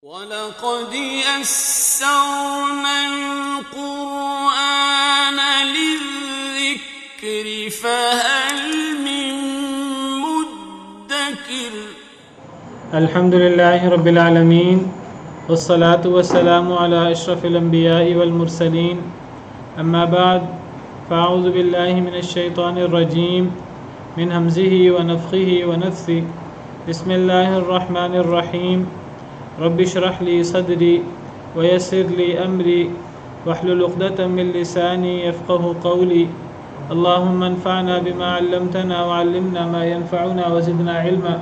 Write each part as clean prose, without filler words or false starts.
وَلَقَدْ يَسَّرْنَا الْقُرْآنَ لِلذِّكْرِ فَهَلْ مِن مُّدَّكِرٍ الحمد لله رب العالمين والصلاة والسلام على أشرف الأنبياء والمرسلين أما بعد فأعوذ بالله من الشيطان الرجيم من همزه ونفخه ونفثه بسم الله الرحمن الرحيم رب اشرح لي صدري ويسر لي أمري واحلل عقدة من لساني يفقه قولي اللهم انفعنا بما علمتنا وعلمنا ما ينفعنا وزدنا علما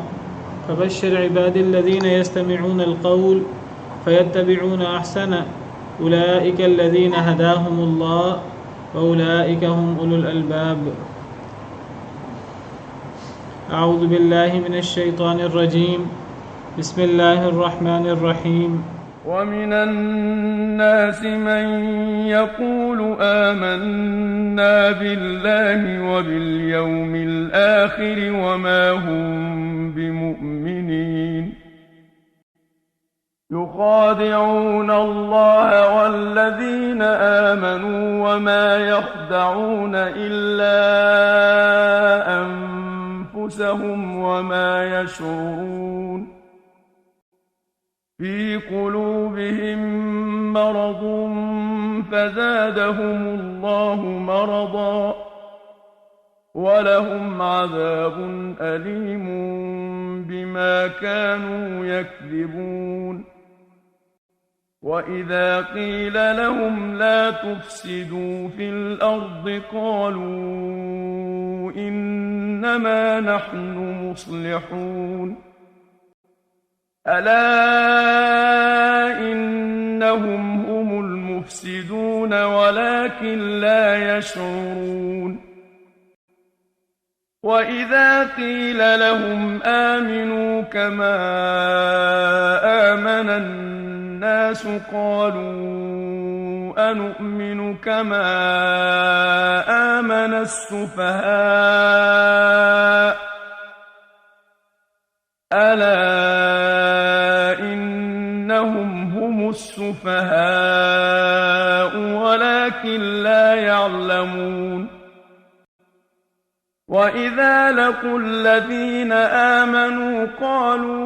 فبشر عبادي الذين يستمعون القول فيتبعون أحسنه أولئك الذين هداهم الله وأولئك هم أولو الألباب أعوذ بالله من الشيطان الرجيم بسم الله الرحمن الرحيم ومن الناس من يقول آمنا بالله وباليوم الآخر وما هم بمؤمنين يخادعون الله والذين آمنوا وما يخدعون إلا أنفسهم وما يشعرون في قلوبهم مرض فزادهم الله مرضا ولهم عذاب أليم بما كانوا يكذبون وإذا قيل لهم لا تفسدوا في الأرض قالوا إنما نحن مصلحون ألا إنهم هم المفسدون ولكن لا يشعرون وإذا قيل لهم آمنوا كما آمن الناس قالوا أنؤمن كما آمن السفهاء ألا إنهم هم السفهاء ولكن لا يعلمون وإذا لقوا الذين آمنوا قالوا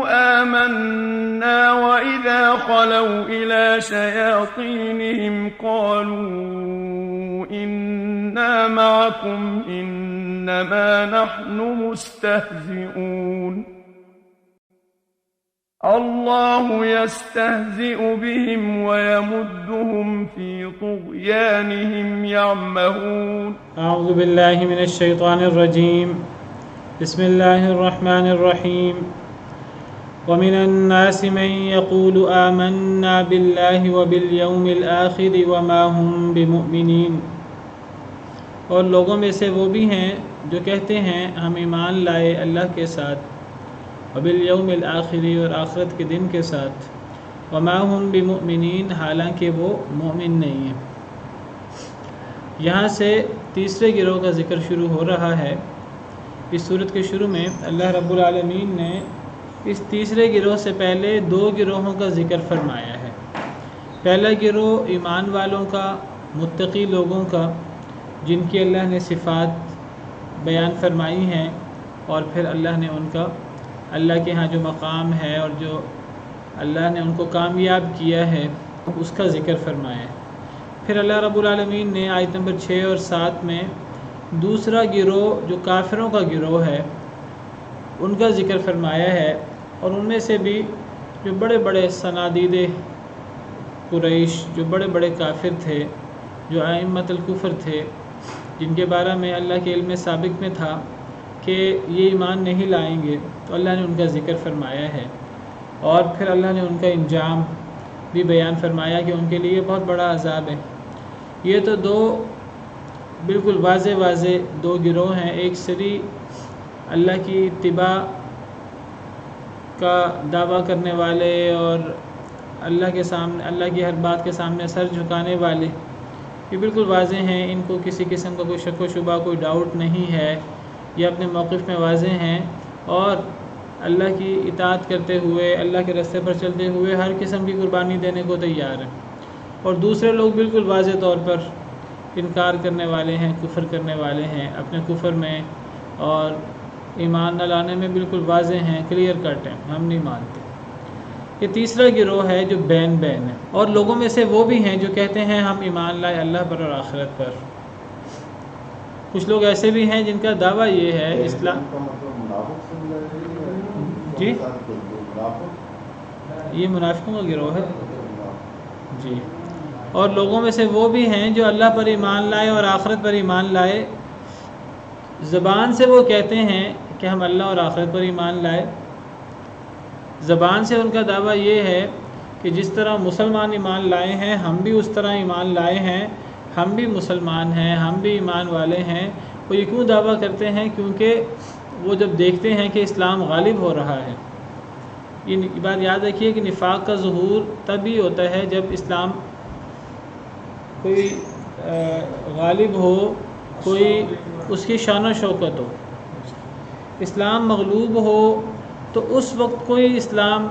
آمنا وإذا خلوا إلى شياطينهم قالوا إنا معكم إنما نحن مستهزئون الله يستهزئ بهم ويمدهم في طغيانهم يعمهون أعوذ بالله من الشيطان الرجيم بسم الله الرحمن الرحيم ومن الناس من يقول آمنا بالله وباليوم الآخر وما هم بمؤمنين اور لوگوں میں سے وہ بھی ہیں جو کہتے ہیں ہم ایمان لائے اللہ کے ساتھ وبالیوم الآخر اور آخرت کے دن کے ساتھ وما هم بمؤمنین حالانکہ وہ مومن نہیں ہیں۔ یہاں سے تیسرے گروہ کا ذکر شروع ہو رہا ہے۔ اس صورت کے شروع میں اللہ رب العالمین نے اس تیسرے گروہ سے پہلے دو گروہوں کا ذکر فرمایا ہے۔ پہلا گروہ ایمان والوں کا، متقی لوگوں کا، جن کی اللہ نے صفات بیان فرمائی ہیں، اور پھر اللہ نے ان کا اللہ کے ہاں جو مقام ہے اور جو اللہ نے ان کو کامیاب کیا ہے اس کا ذکر فرمایا ہے۔ پھر اللہ رب العالمین نے آیت نمبر 6 اور 7 میں دوسرا گروہ جو کافروں کا گروہ ہے ان کا ذکر فرمایا ہے، اور ان میں سے بھی جو بڑے بڑے صنادید قریش، جو بڑے بڑے کافر تھے، جو ائمۃ الکفر تھے، جن کے بارے میں اللہ کے علم سابق میں تھا کہ یہ ایمان نہیں لائیں گے، تو اللہ نے ان کا ذکر فرمایا ہے، اور پھر اللہ نے ان کا انجام بھی بیان فرمایا کہ ان کے لیے بہت بڑا عذاب ہے۔ یہ تو دو بالکل واضح دو گروہ ہیں، ایک سری اللہ کی اتباع کا دعویٰ کرنے والے اور اللہ کے سامنے، اللہ کی ہر بات کے سامنے سر جھکانے والے، یہ بالکل واضح ہیں، ان کو کسی قسم کا کوئی شک و شبہ، کوئی ڈاؤٹ نہیں ہے یہ اپنے موقف میں واضح ہیں اور اللہ کی اطاعت کرتے ہوئے اللہ کے راستے پر چلتے ہوئے ہر قسم کی قربانی دینے کو تیار ہیں، اور دوسرے لوگ بالکل واضح طور پر انکار کرنے والے ہیں، کفر کرنے والے ہیں، اپنے کفر میں اور ایمان نہ لانے میں بالکل واضح ہیں، کلیئر کٹ ہیں، ہم نہیں مانتے۔ یہ تیسرا گروہ ہے جو بین بین ہے، اور لوگوں میں سے وہ بھی ہیں جو کہتے ہیں ہم ایمان لائے اللہ پر اور آخرت پر۔ کچھ لوگ ایسے بھی ہیں جن کا دعویٰ یہ ہے اسلام جی یہ منافقوں کا گروہ ہے جی، اور لوگوں میں سے وہ بھی ہیں جو اللہ پر ایمان لائے اور آخرت پر ایمان لائے، زبان سے وہ کہتے ہیں کہ ہم اللہ اور آخرت پر ایمان لائے، زبان سے ان کا دعویٰ یہ ہے کہ جس طرح مسلمان ایمان لائے ہیں ہم بھی اس طرح ایمان لائے ہیں، ہم بھی مسلمان ہیں، ہم بھی ایمان والے ہیں۔ وہ یہ کیوں دعویٰ کرتے ہیں؟ کیونکہ وہ جب دیکھتے ہیں کہ اسلام غالب ہو رہا ہے، یہ بات یاد رکھیے کہ نفاق کا ظہور تب ہی ہوتا ہے جب اسلام کوئی غالب ہو، کوئی اس کی شان و شوکت ہو۔ اسلام مغلوب ہو تو اس وقت کوئی اسلام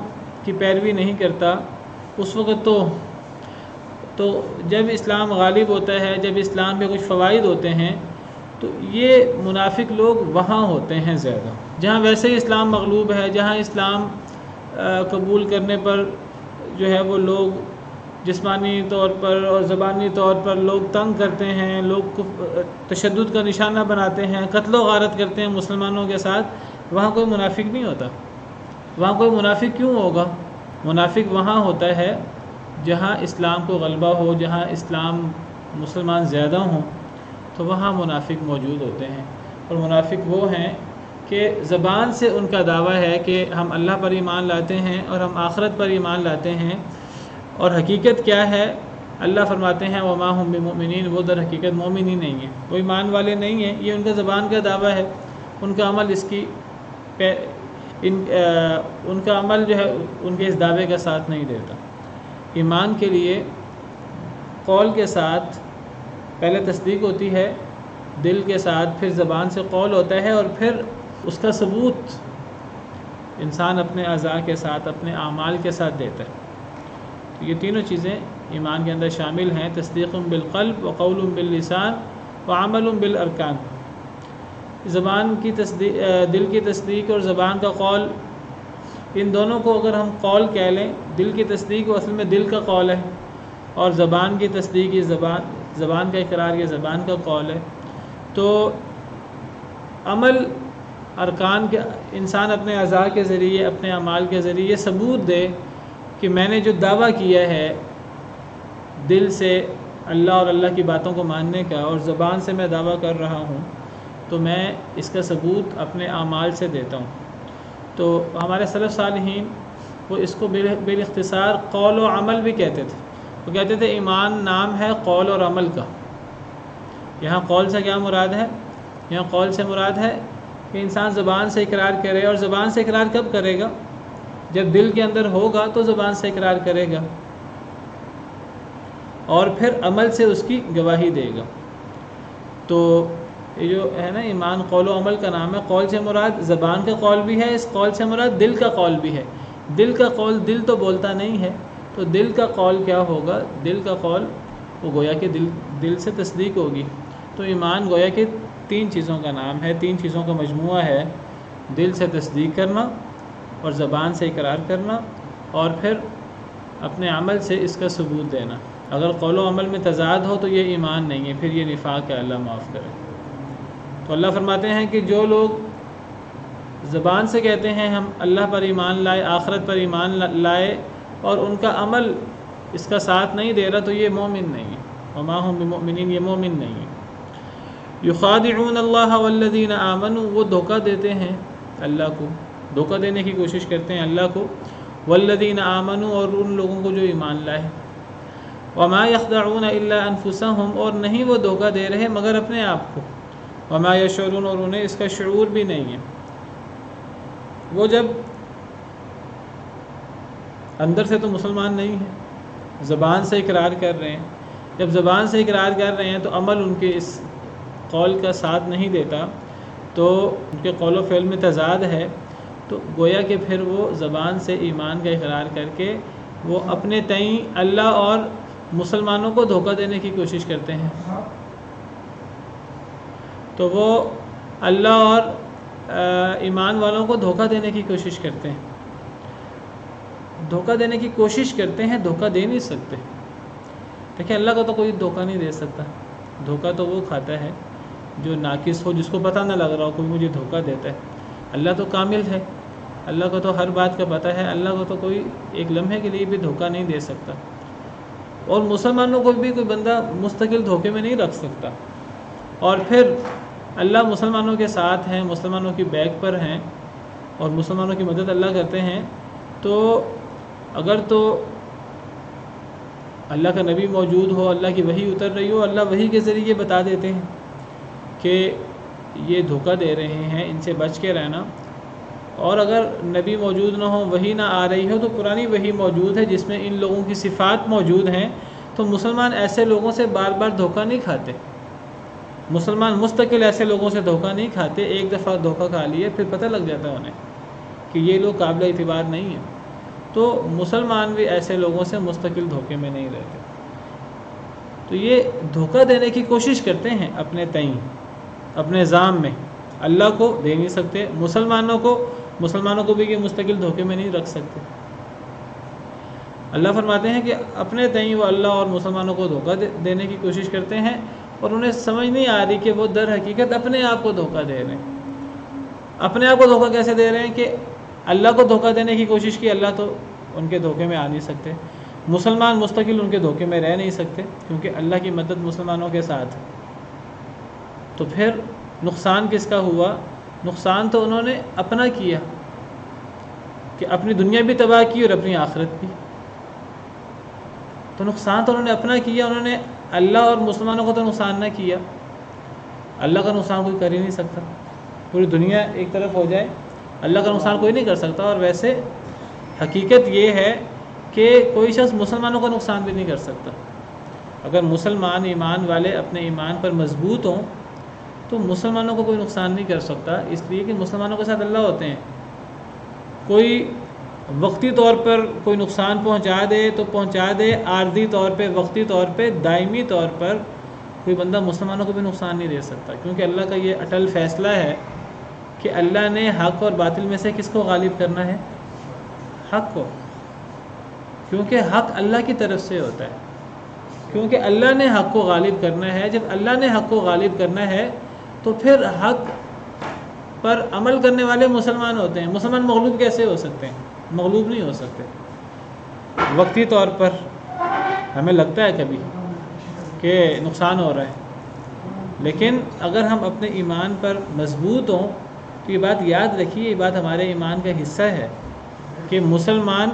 کی پیروی نہیں کرتا، اس وقت تو جب اسلام غالب ہوتا ہے، جب اسلام پہ کچھ فوائد ہوتے ہیں تو یہ منافق لوگ وہاں ہوتے ہیں زیادہ، جہاں ویسے ہی اسلام مغلوب ہے، جہاں اسلام قبول کرنے پر جو ہے وہ لوگ جسمانی طور پر اور زبانی طور پر لوگ تنگ کرتے ہیں، لوگ تشدد کا نشانہ بناتے ہیں، قتل و غارت کرتے ہیں مسلمانوں کے ساتھ، وہاں کوئی منافق نہیں ہوتا۔ وہاں کوئی منافق کیوں ہوگا؟ منافق وہاں ہوتا ہے جہاں اسلام کو غلبہ ہو، جہاں اسلام مسلمان زیادہ ہوں، تو وہاں منافق موجود ہوتے ہیں۔ اور منافق وہ ہیں کہ زبان سے ان کا دعویٰ ہے کہ ہم اللہ پر ایمان لاتے ہیں اور ہم آخرت پر ایمان لاتے ہیں، اور حقیقت کیا ہے؟ اللہ فرماتے ہیں وما ہم بمؤمنین، وہ در حقیقت مومن ہی نہیں ہیں، وہ ایمان والے نہیں ہیں۔ یہ ان کا زبان کا دعویٰ ہے، ان کا عمل ان کا عمل جو ہے ان کے اس دعوے کا ساتھ نہیں دیتا۔ ایمان کے لیے قول کے ساتھ پہلے تصدیق ہوتی ہے دل کے ساتھ، پھر زبان سے قول ہوتا ہے، اور پھر اس کا ثبوت انسان اپنے اعضاء کے ساتھ، اپنے اعمال کے ساتھ دیتا ہے۔ تو یہ تینوں چیزیں ایمان کے اندر شامل ہیں، تصدیق بالقلب وقول باللسان وعمل بالارکان۔ زبان کی تصدیق، دل کی تصدیق اور زبان کا قول، ان دونوں کو اگر ہم قول کہہ لیں، دل کی تصدیق وہ اصل میں دل کا قول ہے، اور زبان کی تصدیق یہ زبان کا اقرار، یہ زبان کا قول ہے۔ تو عمل ارکان کے انسان اپنے اعضاء کے ذریعے، اپنے اعمال کے ذریعے یہ ثبوت دے کہ میں نے جو دعویٰ کیا ہے دل سے اللہ اور اللہ کی باتوں کو ماننے کا، اور زبان سے میں دعویٰ کر رہا ہوں، تو میں اس کا ثبوت اپنے اعمال سے دیتا ہوں۔ تو ہمارے سلف صالحین وہ اس کو بالاختصار قول و عمل بھی کہتے تھے۔ وہ کہتے تھے ایمان نام ہے قول اور عمل کا۔ یہاں قول سے کیا مراد ہے؟ یہاں قول سے مراد ہے کہ انسان زبان سے اقرار کرے، اور زبان سے اقرار کب کرے گا؟ جب دل کے اندر ہوگا تو زبان سے اقرار کرے گا، اور پھر عمل سے اس کی گواہی دے گا۔ تو یہ جو ہے نا ایمان قول و عمل کا نام ہے، قول سے مراد زبان کا قول بھی ہے، اس قول سے مراد دل کا قول بھی ہے۔ دل کا قول، دل تو بولتا نہیں ہے، تو دل کا قول کیا ہوگا؟ دل کا قول وہ گویا کہ دل سے تصدیق ہوگی۔ تو ایمان گویا کہ تین چیزوں کا نام ہے، تین چیزوں کا مجموعہ ہے، دل سے تصدیق کرنا اور زبان سے اقرار کرنا، اور پھر اپنے عمل سے اس کا ثبوت دینا۔ اگر قول و عمل میں تضاد ہو تو یہ ایمان نہیں ہے، پھر یہ نفاق ہے، اللہ معاف کرے۔ تو اللہ فرماتے ہیں کہ جو لوگ زبان سے کہتے ہیں ہم اللہ پر ایمان لائے، آخرت پر ایمان لائے، اور ان کا عمل اس کا ساتھ نہیں دے رہا، تو یہ مومن نہیں ہے۔ وما ہم بمؤمنین، یہ مومن نہیں ہے۔ یخادعون اللہ والذین آمنوا، وہ دھوکہ دیتے ہیں اللہ کو، دھوکہ دینے کی کوشش کرتے ہیں اللہ کو، والذین آمنوا، اور ان لوگوں کو جو ایمان لائے، وما یخدعون الا انفسهم، اور نہیں وہ دھوکہ دے رہے مگر اپنے آپ کو، وما یشعرون، اور انہیں اس کا شعور بھی نہیں ہے۔ وہ جب اندر سے تو مسلمان نہیں ہیں، زبان سے اقرار کر رہے ہیں، جب زبان سے اقرار کر رہے ہیں تو عمل ان کے اس قول کا ساتھ نہیں دیتا، تو ان کے قول و فعل میں تضاد ہے، تو گویا کہ پھر وہ زبان سے ایمان کا اقرار کر کے وہ اپنے تئیں اللہ اور مسلمانوں کو دھوکہ دینے کی کوشش کرتے ہیں۔ تو وہ اللہ اور ایمان والوں کو دھوکہ دینے کی کوشش کرتے ہیں، دھوکہ دینے کی کوشش کرتے ہیں، دھوکہ دے نہیں سکتے۔ دیکھیں اللہ کو تو کوئی دھوکہ نہیں دے سکتا، دھوکہ تو وہ کھاتا ہے جو ناقص ہو، جس کو پتہ نہ لگ رہا ہو کوئی مجھے دھوکہ دیتا ہے۔ اللہ تو کامل ہے، اللہ کو تو ہر بات کا پتہ ہے، اللہ کو تو کوئی ایک لمحے کے لیے بھی دھوکہ نہیں دے سکتا، اور مسلمانوں کو بھی کوئی بندہ مستقل دھوکے میں نہیں رکھ سکتا۔ اور پھر اللہ مسلمانوں کے ساتھ ہیں، مسلمانوں کی بیک پر ہیں اور مسلمانوں کی مدد اللہ کرتے ہیں، تو اگر تو اللہ کا نبی موجود ہو، اللہ کی وحی اتر رہی ہو، اللہ وحی کے ذریعے بتا دیتے ہیں کہ یہ دھوکہ دے رہے ہیں، ان سے بچ کے رہنا۔ اور اگر نبی موجود نہ ہو، وحی نہ آ رہی ہو، تو پرانی وحی موجود ہے جس میں ان لوگوں کی صفات موجود ہیں، تو مسلمان ایسے لوگوں سے بار بار دھوکہ نہیں کھاتے، مسلمان مستقل ایسے لوگوں سے دھوکہ نہیں کھاتے۔ ایک دفعہ دھوکہ کھا لیے پھر پتہ لگ جاتا ہے انہیں کہ یہ لوگ قابل اعتبار نہیں ہیں، تو مسلمان بھی ایسے لوگوں سے مستقل دھوکے میں نہیں رہتے۔ تو یہ دھوکہ دینے کی کوشش کرتے ہیں اپنے تئیں، اپنے نظام میں، اللہ کو دے نہیں سکتے، مسلمانوں کو بھی یہ مستقل دھوکے میں نہیں رکھ سکتے۔ اللہ فرماتے ہیں کہ اپنے تئیں وہ اللہ اور مسلمانوں کو دھوکہ دینے کی کوشش کرتے ہیں، اور انہیں سمجھ نہیں آ رہی کہ وہ در حقیقت اپنے آپ کو دھوکہ دے رہے ہیں۔ اپنے آپ کو دھوکہ کیسے دے رہے ہیں کہ اللہ کو دھوکہ دینے کی کوشش کی، اللہ تو ان کے دھوکے میں آ نہیں سکتے، مسلمان مستقل ان کے دھوکے میں رہ نہیں سکتے، کیونکہ اللہ کی مدد مسلمانوں کے ساتھ ہے۔ تو پھر نقصان کس کا ہوا؟ نقصان تو انہوں نے اپنا کیا کہ اپنی دنیا بھی تباہ کی اور اپنی آخرت بھی۔ تو نقصان تو انہوں نے اپنا کیا، انہوں نے اللہ اور مسلمانوں کو تو نقصان نہ کیا۔ اللہ کا نقصان کوئی کر ہی نہیں سکتا، پوری دنیا ایک طرف ہو جائے اللہ کا نقصان کوئی نہیں کر سکتا۔ اور ویسے حقیقت یہ ہے کہ کوئی شخص مسلمانوں کا نقصان بھی نہیں کر سکتا۔ اگر مسلمان ایمان والے اپنے ایمان پر مضبوط ہوں تو مسلمانوں کو کوئی نقصان نہیں کر سکتا، اس لیے کہ مسلمانوں کے ساتھ اللہ ہوتے ہیں۔ کوئی وقتی طور پر کوئی نقصان پہنچا دے تو پہنچا دے، عارضی طور پہ، وقتی طور پہ، دائمی طور پر کوئی بندہ مسلمانوں کو بھی نقصان نہیں دے سکتا، کیونکہ اللہ کا یہ اٹل فیصلہ ہے کہ اللہ نے حق اور باطل میں سے کس کو غالب کرنا ہے؟ حق کو، کیونکہ حق اللہ کی طرف سے ہوتا ہے، کیونکہ اللہ نے حق کو غالب کرنا ہے۔ جب اللہ نے حق کو غالب کرنا ہے تو پھر حق پر عمل کرنے والے مسلمان ہوتے ہیں۔ مسلمان مغلوب کیسے ہو سکتے ہیں؟ مغلوب نہیں ہو سکتے۔ وقتی طور پر ہمیں لگتا ہے کبھی کہ نقصان ہو رہا ہے، لیکن اگر ہم اپنے ایمان پر مضبوط ہوں تو یہ بات یاد رکھیے، یہ بات ہمارے ایمان کا حصہ ہے کہ مسلمان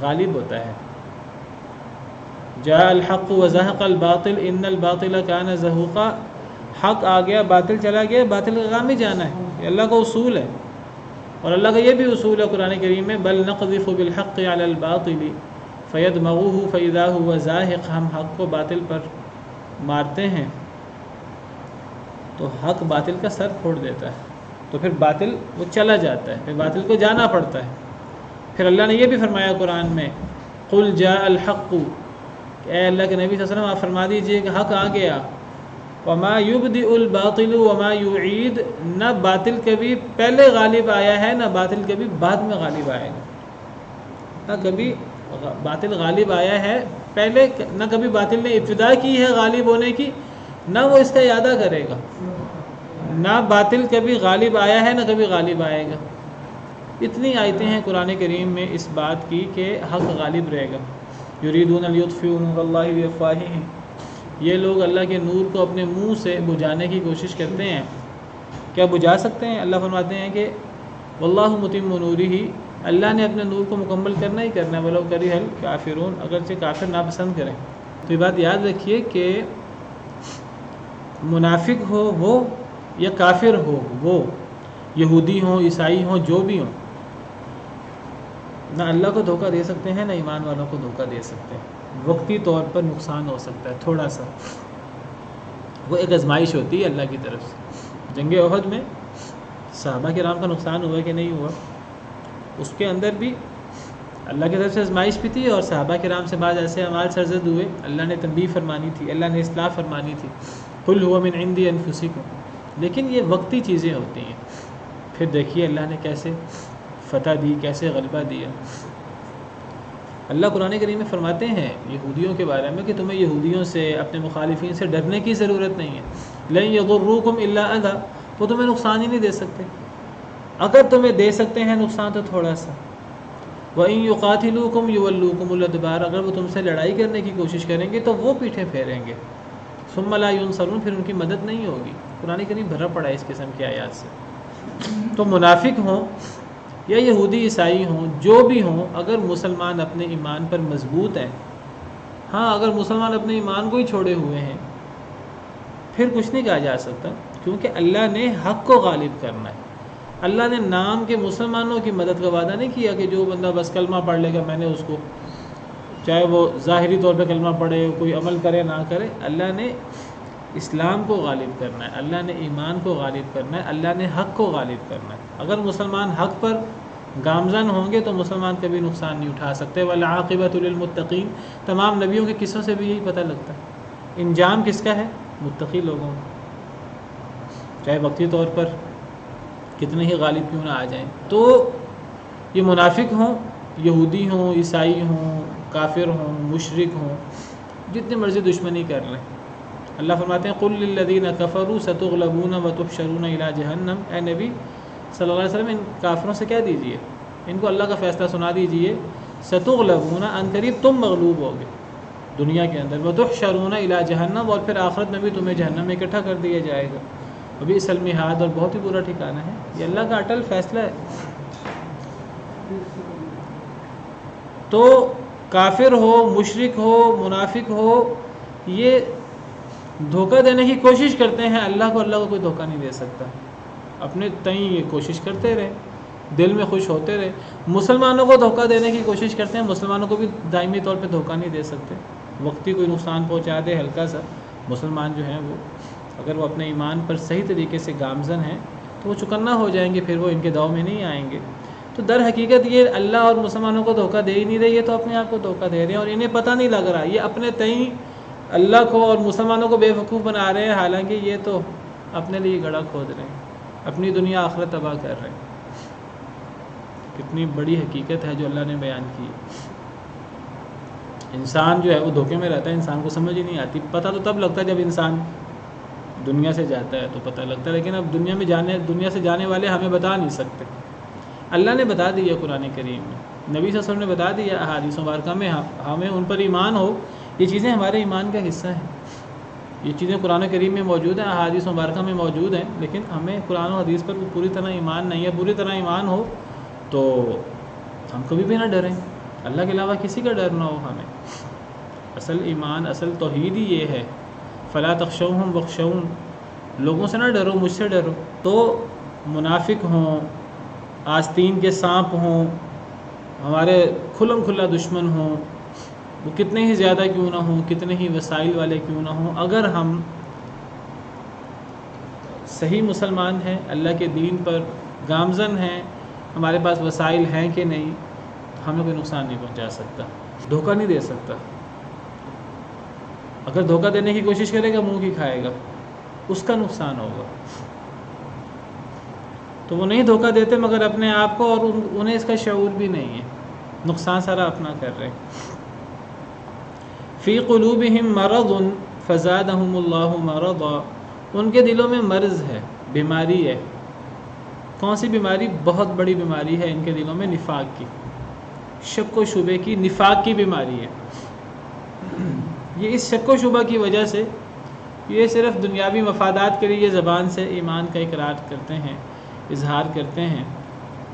غالب ہوتا ہے۔ جاء الحق وزهق الباطل ان الباطل كان زهوقا، حق آ گیا باطل چلا گیا، باطل کا کام ہی جانا ہے، یہ اللہ کا اصول ہے۔ اور اللہ کا یہ بھی اصول ہے قرآن کریم میں، بل نقذف بالحق على الباطل فيدمغه فاذا هو زاهق، ہم حق کو باطل پر مارتے ہیں تو حق باطل کا سر پھوڑ دیتا ہے، تو پھر باطل وہ چلا جاتا ہے، پھر باطل کو جانا پڑتا ہے۔ پھر اللہ نے یہ بھی فرمایا قرآن میں، قل جاء الحق، اے اللہ کے نبی صلی اللہ علیہ وسلم آپ فرما دیجئے کہ حق آ گیا، وما یبدئ الباطل وما یعید، نہ باطل کبھی پہلے غالب آیا ہے نہ باطل کبھی بعد میں غالب آئے گا، نہ کبھی باطل غالب آیا ہے پہلے، نہ کبھی باطل نے ابتدا کی ہے غالب ہونے کی، نہ وہ اس کا اعادہ کرے گا، نہ باطل کبھی غالب آیا ہے نہ کبھی غالب آئے گا۔ اتنی آیتیں ہیں قرآن کریم میں اس بات کی کہ حق غالب رہے گا۔ یریدون لیطفئوا نور اللہ بافواہہم، یہ لوگ اللہ کے نور کو اپنے منہ سے بجھانے کی کوشش کرتے ہیں، کیا بجھا سکتے ہیں؟ اللہ فرماتے ہیں کہ واللہ متم نورہ، اللہ نے اپنے نور کو مکمل کرنا ہی کرنا ہے، ولو کرہ الکافرون، اگرچہ کافر ناپسند کریں۔ تو یہ بات یاد رکھیے کہ منافق ہو وہ یا کافر ہو وہ، یہودی ہوں عیسائی ہوں جو بھی ہوں، نہ اللہ کو دھوکہ دے سکتے ہیں نہ ایمان والوں کو دھوکہ دے سکتے ہیں۔ وقتی طور پر نقصان ہو سکتا ہے تھوڑا سا، وہ ایک آزمائش ہوتی ہے اللہ کی طرف سے۔ جنگ احد میں صحابہ کرام کا نقصان ہوا کہ نہیں ہوا؟ اس کے اندر بھی اللہ کی طرف سے آزمائش بھی تھی، اور صحابہ کرام سے بعض ایسے اعمال سرزد ہوئے، اللہ نے تنبیہ فرمانی تھی، اللہ نے اصلاح فرمانی تھی، قل هو من عند انفسکم، لیکن یہ وقتی چیزیں ہوتی ہیں۔ پھر دیکھیے اللہ نے کیسے فتح دی، کیسے غلبہ دیا۔ اللہ قرآن کریم میں فرماتے ہیں یہودیوں کے بارے میں کہ تمہیں یہودیوں سے، اپنے مخالفین سے ڈرنے کی ضرورت نہیں ہے۔ لن یضروکم الا اذی، وہ تمہیں نقصان ہی نہیں دے سکتے، اگر تمہیں دے سکتے ہیں نقصان تو تھوڑا سا۔ وَإِن يُقَاتِلُوكُمْ يُوَلُّوكُمُ الْأَدْبَارَ، اگر وہ تم سے لڑائی کرنے کی کوشش کریں گے تو وہ پیٹھیں پھیریں گے۔ ثُمَّ لَا يُنصَرُونَ، پھر ان کی مدد نہیں ہوگی۔ قرآن کریم بھرا پڑا ہے اس قسم کی آیات سے۔ تو منافق ہوں یا یہودی عیسائی ہوں، جو بھی ہوں، اگر مسلمان اپنے ایمان پر مضبوط ہیں، ہاں اگر مسلمان اپنے ایمان کو ہی چھوڑے ہوئے ہیں پھر کچھ نہیں کہا جا سکتا، کیونکہ اللہ نے حق کو غالب کرنا ہے۔ اللہ نے نام کے مسلمانوں کی مدد کا وعدہ نہیں کیا کہ جو بندہ بس کلمہ پڑھ لے گا میں نے اس کو، چاہے وہ ظاہری طور پہ کلمہ پڑھے، کوئی عمل کرے نہ کرے، اللہ نے اسلام کو غالب کرنا ہے، اللہ نے ایمان کو غالب کرنا ہے، اللہ نے حق کو غالب کرنا ہے۔ اگر مسلمان حق پر گامزن ہوں گے تو مسلمان کبھی نقصان نہیں اٹھا سکتے۔ والعاقبۃ للمتقین، تمام نبیوں کے قصوں سے بھی یہی پتہ لگتا ہے، انجام کس کا ہے؟ متقی لوگوں کا، چاہے وقتی طور پر کتنے ہی غالب کیوں نہ آ جائیں۔ تو یہ منافق ہوں، یہودی ہوں، عیسائی ہوں، کافر ہوں، مشرک ہوں، جتنی مرضی دشمنی کر لیں، اللہ فرماتے ہیں قُلْ لِلَّذِينَ كَفَرُوا سَتُغْلَبُونَ وَتُحْشَرُونَ إِلَىٰ جَهَنَّمَ، اے نبی صلی اللہ علیہ وسلم ان کافروں سے کہہ دیجئے، ان کو اللہ کا فیصلہ سنا دیجئے، سَتُغْلَبُونَ، ان قریب تم مغلوب ہوگے دنیا کے اندر، وَتُحْشَرُونَ إِلَىٰ جَهَنَّمَ، اور پھر آخرت میں بھی تمہیں جہنم میں اکٹھا کر دیا جائے گا، وَبِئْسَ الْمِہَادُ، اور بہت ہی برا ٹھکانہ ہے۔ یہ اللہ کا اٹل فیصلہ ہے۔ تو کافر ہو، مشرک ہو، منافق ہو، یہ دھوکہ دینے کی کوشش کرتے ہیں اللہ کو کوئی دھوکہ نہیں دے سکتا۔ اپنے تئیں یہ کوشش کرتے رہے، دل میں خوش ہوتے رہے۔ مسلمانوں کو دھوکہ دینے کی کوشش کرتے ہیں، مسلمانوں کو بھی دائمی طور پہ دھوکہ نہیں دے سکتے۔ وقتی کوئی نقصان پہنچا دے ہلکا سا، مسلمان جو ہیں وہ اگر وہ اپنے ایمان پر صحیح طریقے سے گامزن ہیں تو وہ چکنا ہو جائیں گے، پھر وہ ان کے داؤ میں نہیں آئیں گے۔ تو در حقیقت یہ اللہ اور مسلمانوں کو دھوکہ دے ہی نہیں رہے، یہ تو اپنے آپ کو دھوکہ دے رہے ہیں اور انہیں پتہ نہیں لگ رہا، یہ اپنے تئیں اللہ کو اور مسلمانوں کو بے وقوف بنا رہے ہیں، حالانکہ یہ تو اپنے لیے گڑھا کھود رہے ہیں، اپنی دنیا آخرت تباہ کر رہے ہیں۔ کتنی بڑی حقیقت ہے جو اللہ نے بیان کی۔ انسان جو ہے وہ دھوکے میں رہتا ہے، انسان کو سمجھ ہی نہیں آتی۔ پتہ تو تب لگتا ہے جب انسان دنیا سے جاتا ہے تو پتہ لگتا ہے، لیکن اب دنیا سے جانے والے ہمیں بتا نہیں سکتے۔ اللہ نے بتا دیا قرآن کریم میں، نبی صلی اللہ علیہ وسلم نے بتا دیا احادیث مبارکہ میں، ہمیں ان پر ایمان ہو، یہ چیزیں ہمارے ایمان کا حصہ ہیں۔ یہ چیزیں قرآن کریم میں موجود ہیں، احادیث مبارکہ میں موجود ہیں، لیکن ہمیں قرآن و حدیث پر پوری طرح ایمان نہیں ہے۔ پوری طرح ایمان ہو تو ہم کبھی بھی نہ ڈریں، اللہ کے علاوہ کسی کا ڈر نہ ہو ہمیں۔ اصل ایمان، اصل توحید ہی یہ ہے، فلا تخشوہم واخشون، لوگوں سے نہ ڈرو، مجھ سے ڈرو۔ تو منافق ہوں، آستین کے سانپ ہوں، ہمارے کھلم کھلا دشمن ہوں، وہ کتنے ہی زیادہ کیوں نہ ہوں، کتنے ہی وسائل والے کیوں نہ ہوں، اگر ہم صحیح مسلمان ہیں، اللہ کے دین پر گامزن ہیں، ہمارے پاس وسائل ہیں کہ نہیں، ہمیں کوئی نقصان نہیں پہنچا سکتا، دھوکہ نہیں دے سکتا۔ اگر دھوکہ دینے کی کوشش کرے گا منہ کی کھائے گا، اس کا نقصان ہوگا۔ تو وہ نہیں دھوکہ دیتے مگر اپنے آپ کو، اور انہیں اس کا شعور بھی نہیں ہے، نقصان سارا اپنا کر رہے ہیں۔ فی قلوبہم مرض فزادہم اللہ مرضا، ان کے دلوں میں مرض ہے، بیماری ہے۔ کون سی بیماری؟ بہت بڑی بیماری ہے ان کے دلوں میں، نفاق کی، شک و شبے کی، نفاق کی بیماری ہے۔ یہ اس شک و شبہ کی وجہ سے یہ صرف دنیاوی مفادات کے لیے یہ زبان سے ایمان کا اقرار کرتے ہیں، اظہار کرتے ہیں،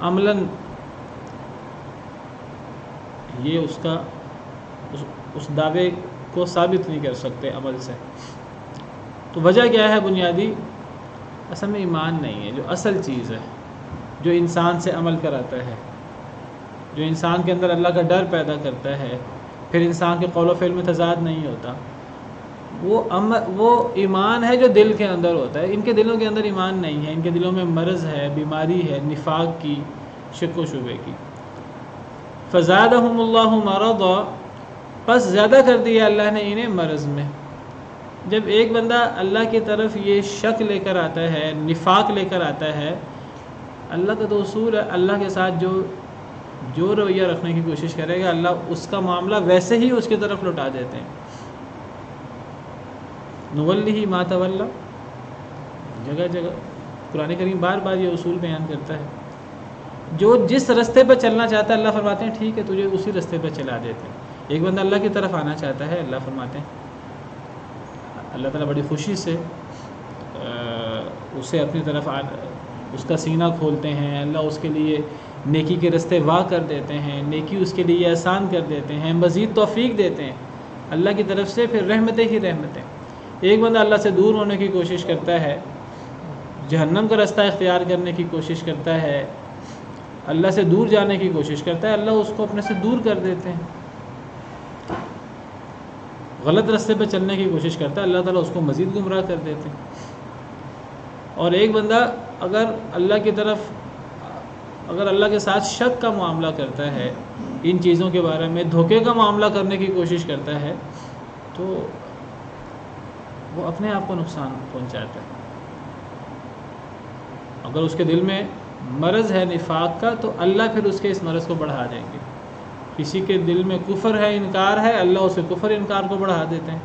عملاً یہ اس دعوے کو ثابت نہیں کر سکتے عمل سے۔ تو وجہ کیا ہے بنیادی؟ اصل میں ایمان نہیں ہے، جو اصل چیز ہے، جو انسان سے عمل کراتا ہے، جو انسان کے اندر اللہ کا ڈر پیدا کرتا ہے، پھر انسان کے قول و فعل میں تضاد نہیں ہوتا، وہ ایمان ہے جو دل کے اندر ہوتا ہے. ان کے دلوں کے اندر ایمان نہیں ہے، ان کے دلوں میں مرض ہے، بیماری ہے، نفاق کی، شک و شبے کی. فزادہم اللہ مرضا، پس زیادہ کر دیا اللہ نے انہیں مرض میں. جب ایک بندہ اللہ کی طرف یہ شک لے کر آتا ہے، نفاق لے کر آتا ہے، اللہ کا تو اصول ہے اللہ کے ساتھ جو رویہ رکھنے کی کوشش کرے گا اللہ اس کا معاملہ ویسے ہی اس کی طرف لوٹا دیتے ہیں. نولی ما تولی، جگہ جگہ قرآن کریم بار بار یہ اصول بیان کرتا ہے. جو جس رستے پہ چلنا چاہتا ہے اللہ فرماتے ہیں ٹھیک ہے تجھے اسی رستے پہ چلا دیتے ہیں. ایک بندہ اللہ کی طرف آنا چاہتا ہے، اللہ فرماتے ہیں اللہ تعالیٰ بڑی خوشی سے اسے اپنی طرف اس کا سینہ کھولتے ہیں. اللہ اس کے لیے نیکی کے رستے واہ کر دیتے ہیں، نیکی اس کے لیے آسان کر دیتے ہیں، مزید توفیق دیتے ہیں اللہ کی طرف سے. پھر رحمتیں ہی رحمتیں. ایک بندہ اللہ سے دور ہونے کی کوشش کرتا ہے، جہنم کا رستہ اختیار کرنے کی کوشش کرتا ہے، اللہ سے دور جانے کی کوشش کرتا ہے، اللہ اس کو اپنے سے دور کر دیتے ہیں. غلط رستے پہ چلنے کی کوشش کرتا ہے، اللہ تعالیٰ اس کو مزید گمراہ کر دیتے ہیں. اور ایک بندہ اگر اللہ کے ساتھ شک کا معاملہ کرتا ہے، ان چیزوں کے بارے میں دھوکے کا معاملہ کرنے کی کوشش کرتا ہے، تو وہ اپنے آپ کو نقصان پہنچاتا ہے. اگر اس کے دل میں مرض ہے نفاق کا تو اللہ پھر اس کے اس مرض کو بڑھا دیں گے. کسی کے دل میں کفر ہے، انکار ہے، اللہ اسے کفر انکار کو بڑھا دیتے ہیں.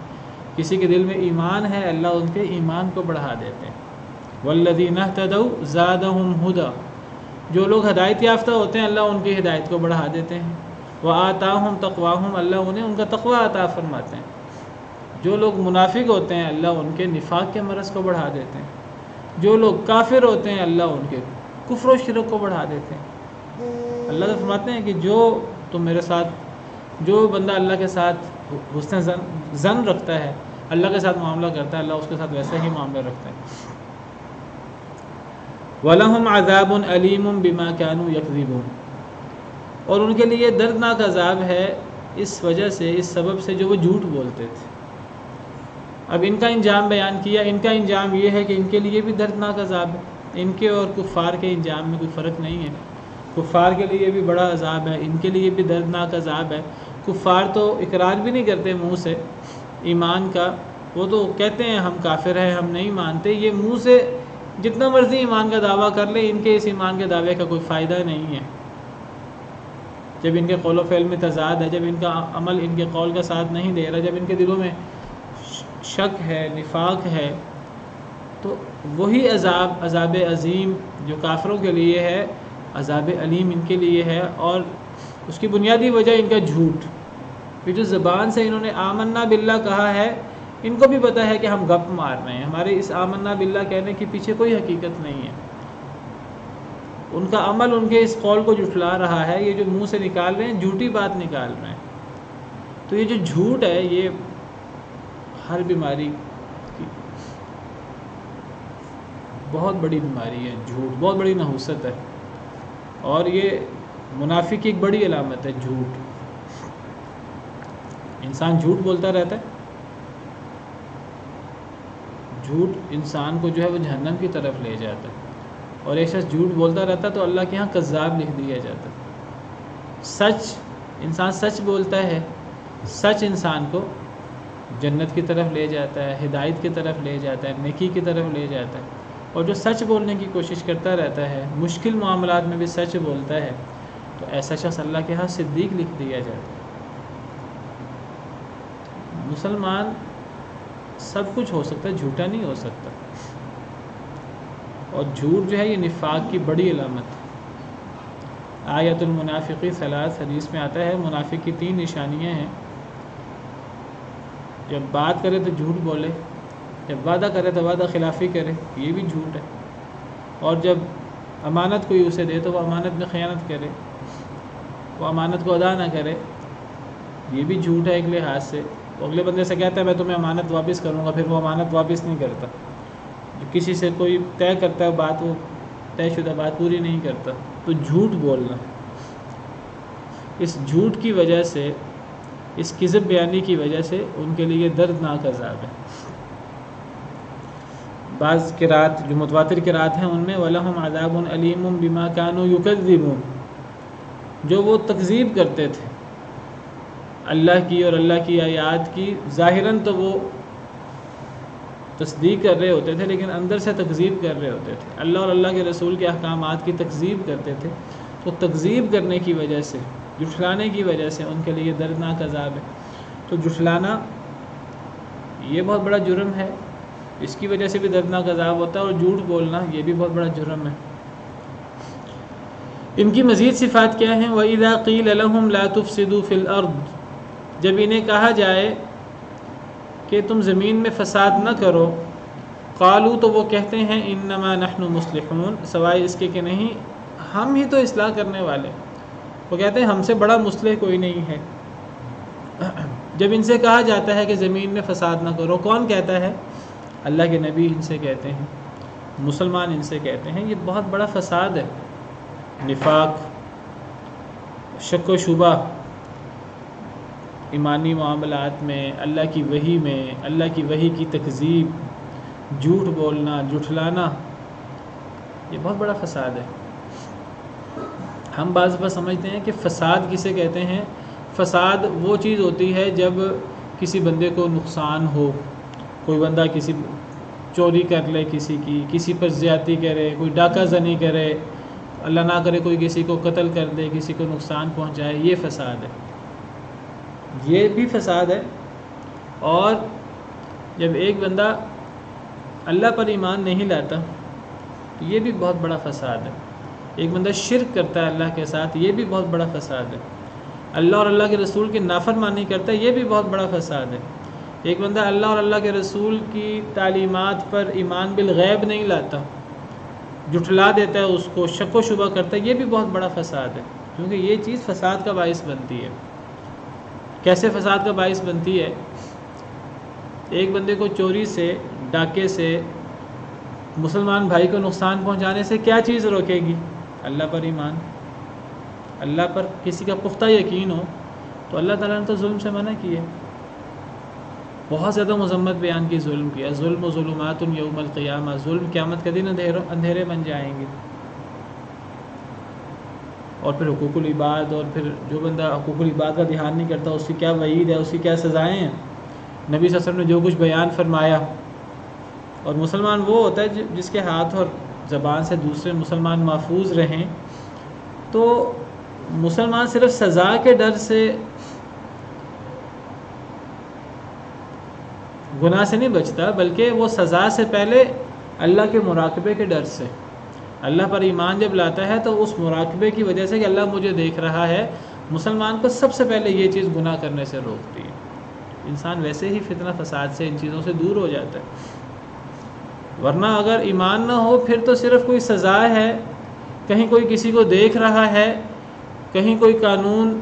کسی کے دل میں ایمان ہے، اللہ ان کے ایمان کو بڑھا دیتے ہیں. والذین اہتدوا زادہم ھدی، جو لوگ ہدایت یافتہ ہوتے ہیں اللہ ان کی ہدایت کو بڑھا دیتے ہیں. وآتاہم تقواہم، اللہ انہیں ان کا تقوی عطا فرماتے ہیں. جو لوگ منافق ہوتے ہیں اللہ ان کے نفاق کے مرض کو بڑھا دیتے ہیں. جو لوگ کافر ہوتے ہیں اللہ ان کے کفر و شرک کو بڑھا دیتے ہیں. اللہ تو فرماتے ہیں کہ جو بندہ اللہ کے ساتھ حسن ظن رکھتا ہے، اللہ کے ساتھ معاملہ کرتا ہے، اللہ اس کے ساتھ ویسا ہی معاملہ رکھتا ہے. وَلَهُمْ عَذَابٌ أَلِيمٌ بِمَا كَانُوا يَكْذِبُونَ، اور ان کے لیے دردناک عذاب ہے اس وجہ سے، اس سبب سے جو وہ جھوٹ بولتے تھے. اب ان کا انجام بیان کیا. ان کا انجام یہ ہے کہ ان کے لیے بھی دردناک عذاب ہے. ان کے اور کفار کے انجام میں کوئی فرق نہیں ہے. کفار کے لیے بھی بڑا عذاب ہے، ان کے لیے بھی دردناک عذاب ہے. کفار تو اقرار بھی نہیں کرتے منہ سے ایمان کا، وہ تو کہتے ہیں ہم کافر ہیں، ہم نہیں مانتے. یہ منہ سے جتنا مرضی ایمان کا دعویٰ کر لیں، ان کے اس ایمان کے دعوے کا کوئی فائدہ نہیں ہے. جب ان کے قول و فعل میں تضاد ہے، جب ان کا عمل ان کے قول کا ساتھ نہیں دے رہا، جب ان کے دلوں میں شک ہے، نفاق ہے، تو وہی عذاب عظیم جو کافروں کے لیے ہے، عذاب علیم ان کے لیے ہے. اور اس کی بنیادی وجہ ان کا جھوٹ. یہ جو زبان سے انہوں نے آمنا باللہ کہا ہے، ان کو بھی پتہ ہے کہ ہم گپ مار رہے ہیں، ہمارے اس آمنا باللہ کہنے کے پیچھے کوئی حقیقت نہیں ہے. ان کا عمل ان کے اس قول کو جھٹلا رہا ہے. یہ جو منہ سے نکال رہے ہیں جھوٹی بات نکال رہے ہیں. تو یہ جو جھوٹ ہے یہ ہر بیماری کی بہت بڑی بیماری ہے. جھوٹ بہت بڑی نحوست ہے، اور یہ منافق کی ایک بڑی علامت ہے جھوٹ. انسان جھوٹ بولتا رہتا ہے. جھوٹ انسان کو جو ہے وہ جہنم کی طرف لے جاتا ہے. اور ایک شخص جھوٹ بولتا رہتا ہے تو اللہ کے ہاں کذاب لکھ دیا جاتا ہے. سچ، انسان سچ بولتا ہے، سچ انسان کو جنت کی طرف لے جاتا ہے، ہدایت کی طرف لے جاتا ہے، نیکی کی طرف لے جاتا ہے. اور جو سچ بولنے کی کوشش کرتا رہتا ہے، مشکل معاملات میں بھی سچ بولتا ہے، تو ایسا شخص اللہ کے ہاں صدیق لکھ دیا جاتا ہے. مسلمان سب کچھ ہو سکتا ہے، جھوٹا نہیں ہو سکتا. اور جھوٹ جو ہے یہ نفاق کی بڑی علامت ہے. آیت المنافقی ثلاث، حدیث میں آتا ہے منافق کی 3 نشانیاں ہیں. جب بات کرے تو جھوٹ بولے، جب وعدہ کرے تو وعدہ خلافی کرے، یہ بھی جھوٹ ہے. اور جب امانت کوئی اسے دے تو وہ امانت میں خیانت کرے، وہ امانت کو ادا نہ کرے، یہ بھی جھوٹ ہے ایک لحاظ سے. تو اگلے بندے سے کہتا ہے میں تمہیں امانت واپس کروں گا، پھر وہ امانت واپس نہیں کرتا. جو کسی سے کوئی طے کرتا ہے بات، وہ طے شدہ بات پوری نہیں کرتا. تو جھوٹ بولنا، اس جھوٹ کی وجہ سے اس کذب بیانی کی وجہ سے ان کے لیے دردناک عذاب ہے۔ بعض قرات جو متواتر قرات ہیں ان میں وَلَهُمْ عَذَابٌ أَلِيمٌ بِمَا كَانُوا يُكَذِّبُونَ، جو وہ تکذیب کرتے تھے اللہ کی اور اللہ کی آیات کی، ظاہراً تو وہ تصدیق کر رہے ہوتے تھے لیکن اندر سے تکذیب کر رہے ہوتے تھے، اللہ اور اللہ کے رسول کے احکامات کی تکذیب کرتے تھے، تو تکذیب کرنے کی وجہ سے، جھٹلانے کی وجہ سے ان کے لیے دردناک عذاب ہے۔ تو جھٹلانا یہ بہت بڑا جرم ہے، اس کی وجہ سے بھی دردناک عذاب ہوتا ہے، اور جھوٹ بولنا یہ بھی بہت بڑا جرم ہے۔ ان کی مزید صفات کیا ہیں؟ وَإِذَا قِيلَ لَهُمْ لَا تُفْسِدُوا فِي الْأَرْضِ، جب انہیں کہا جائے کہ تم زمین میں فساد نہ کرو، قالوا، تو وہ کہتے ہیں انما نحن مصلحون، سوائے اس کے کہ نہیں ہم ہی تو اصلاح کرنے والے، وہ کہتے ہیں ہم سے بڑا مصلح کوئی نہیں ہے۔ جب ان سے کہا جاتا ہے کہ زمین میں فساد نہ کرو، کون کہتا ہے؟ اللہ کے نبی ان سے کہتے ہیں، مسلمان ان سے کہتے ہیں، یہ بہت بڑا فساد ہے، نفاق، شک و شبہ ایمانی معاملات میں، اللہ کی وحی میں، اللہ کی وحی کی تکذیب، جھوٹ بولنا، جھٹلانا، یہ بہت بڑا فساد ہے۔ ہم بعض دفعہ سمجھتے ہیں کہ فساد کسے کہتے ہیں؟ فساد وہ چیز ہوتی ہے جب کسی بندے کو نقصان ہو، کوئی بندہ کسی چوری کر لے کسی پر زیادتی کرے، کوئی ڈاکہ زنی کرے، اللہ نہ کرے کوئی کسی کو قتل کر دے، کسی کو نقصان پہنچائے، یہ فساد ہے، یہ بھی فساد ہے۔ اور جب ایک بندہ اللہ پر ایمان نہیں لاتا تو یہ بھی بہت بڑا فساد ہے۔ ایک بندہ شرک کرتا ہے اللہ کے ساتھ، یہ بھی بہت بڑا فساد ہے۔ اللہ اور اللہ کے رسول کی نافرمانی کرتا ہے، یہ بھی بہت بڑا فساد ہے۔ ایک بندہ اللہ اور اللہ کے رسول کی تعلیمات پر ایمان بالغیب نہیں لاتا، جھٹلا دیتا ہے اس کو، شک و شبہ کرتا ہے، یہ بھی بہت بڑا فساد ہے، کیونکہ یہ چیز فساد کا باعث بنتی ہے۔ کیسے فساد کا باعث بنتی ہے؟ ایک بندے کو چوری سے، ڈاکے سے، مسلمان بھائی کو نقصان پہنچانے سے کیا چیز روکے گی؟ اللہ پر ایمان، اللہ پر کسی کا پختہ یقین ہو، تو اللہ تعالیٰ نے تو ظلم سے منع کیا، بہت زیادہ مذمت بیان کی ظلم کیا، ظلم و ظلمات یوم القیامہ، ظلم قیامت کے دن اندھیرے بن جائیں گے۔ اور پھر حقوق العباد، اور پھر جو بندہ حقوق العباد کا دھیان نہیں کرتا اس کی کیا وعید ہے، اس کی کیا سزائیں ہیں۔ نبی صلی اللہ علیہ وسلم نے جو کچھ بیان فرمایا، اور مسلمان وہ ہوتا ہے جس کے ہاتھ اور زبان سے دوسرے مسلمان محفوظ رہیں، تو مسلمان صرف سزا کے ڈر سے، گناہ سے نہیں بچتا، بلکہ وہ سزا سے پہلے اللہ کے مراقبے کے ڈر سے، اللہ پر ایمان جب لاتا ہے تو اس مراقبے کی وجہ سے کہ اللہ مجھے دیکھ رہا ہے، مسلمان کو سب سے پہلے یہ چیز گناہ کرنے سے روکتی ہے۔ انسان ویسے ہی فتنہ فساد سے، ان چیزوں سے دور ہو جاتا ہے۔ ورنہ اگر ایمان نہ ہو پھر تو صرف کوئی سزا ہے، کہیں کوئی کسی کو دیکھ رہا ہے، کہیں کوئی قانون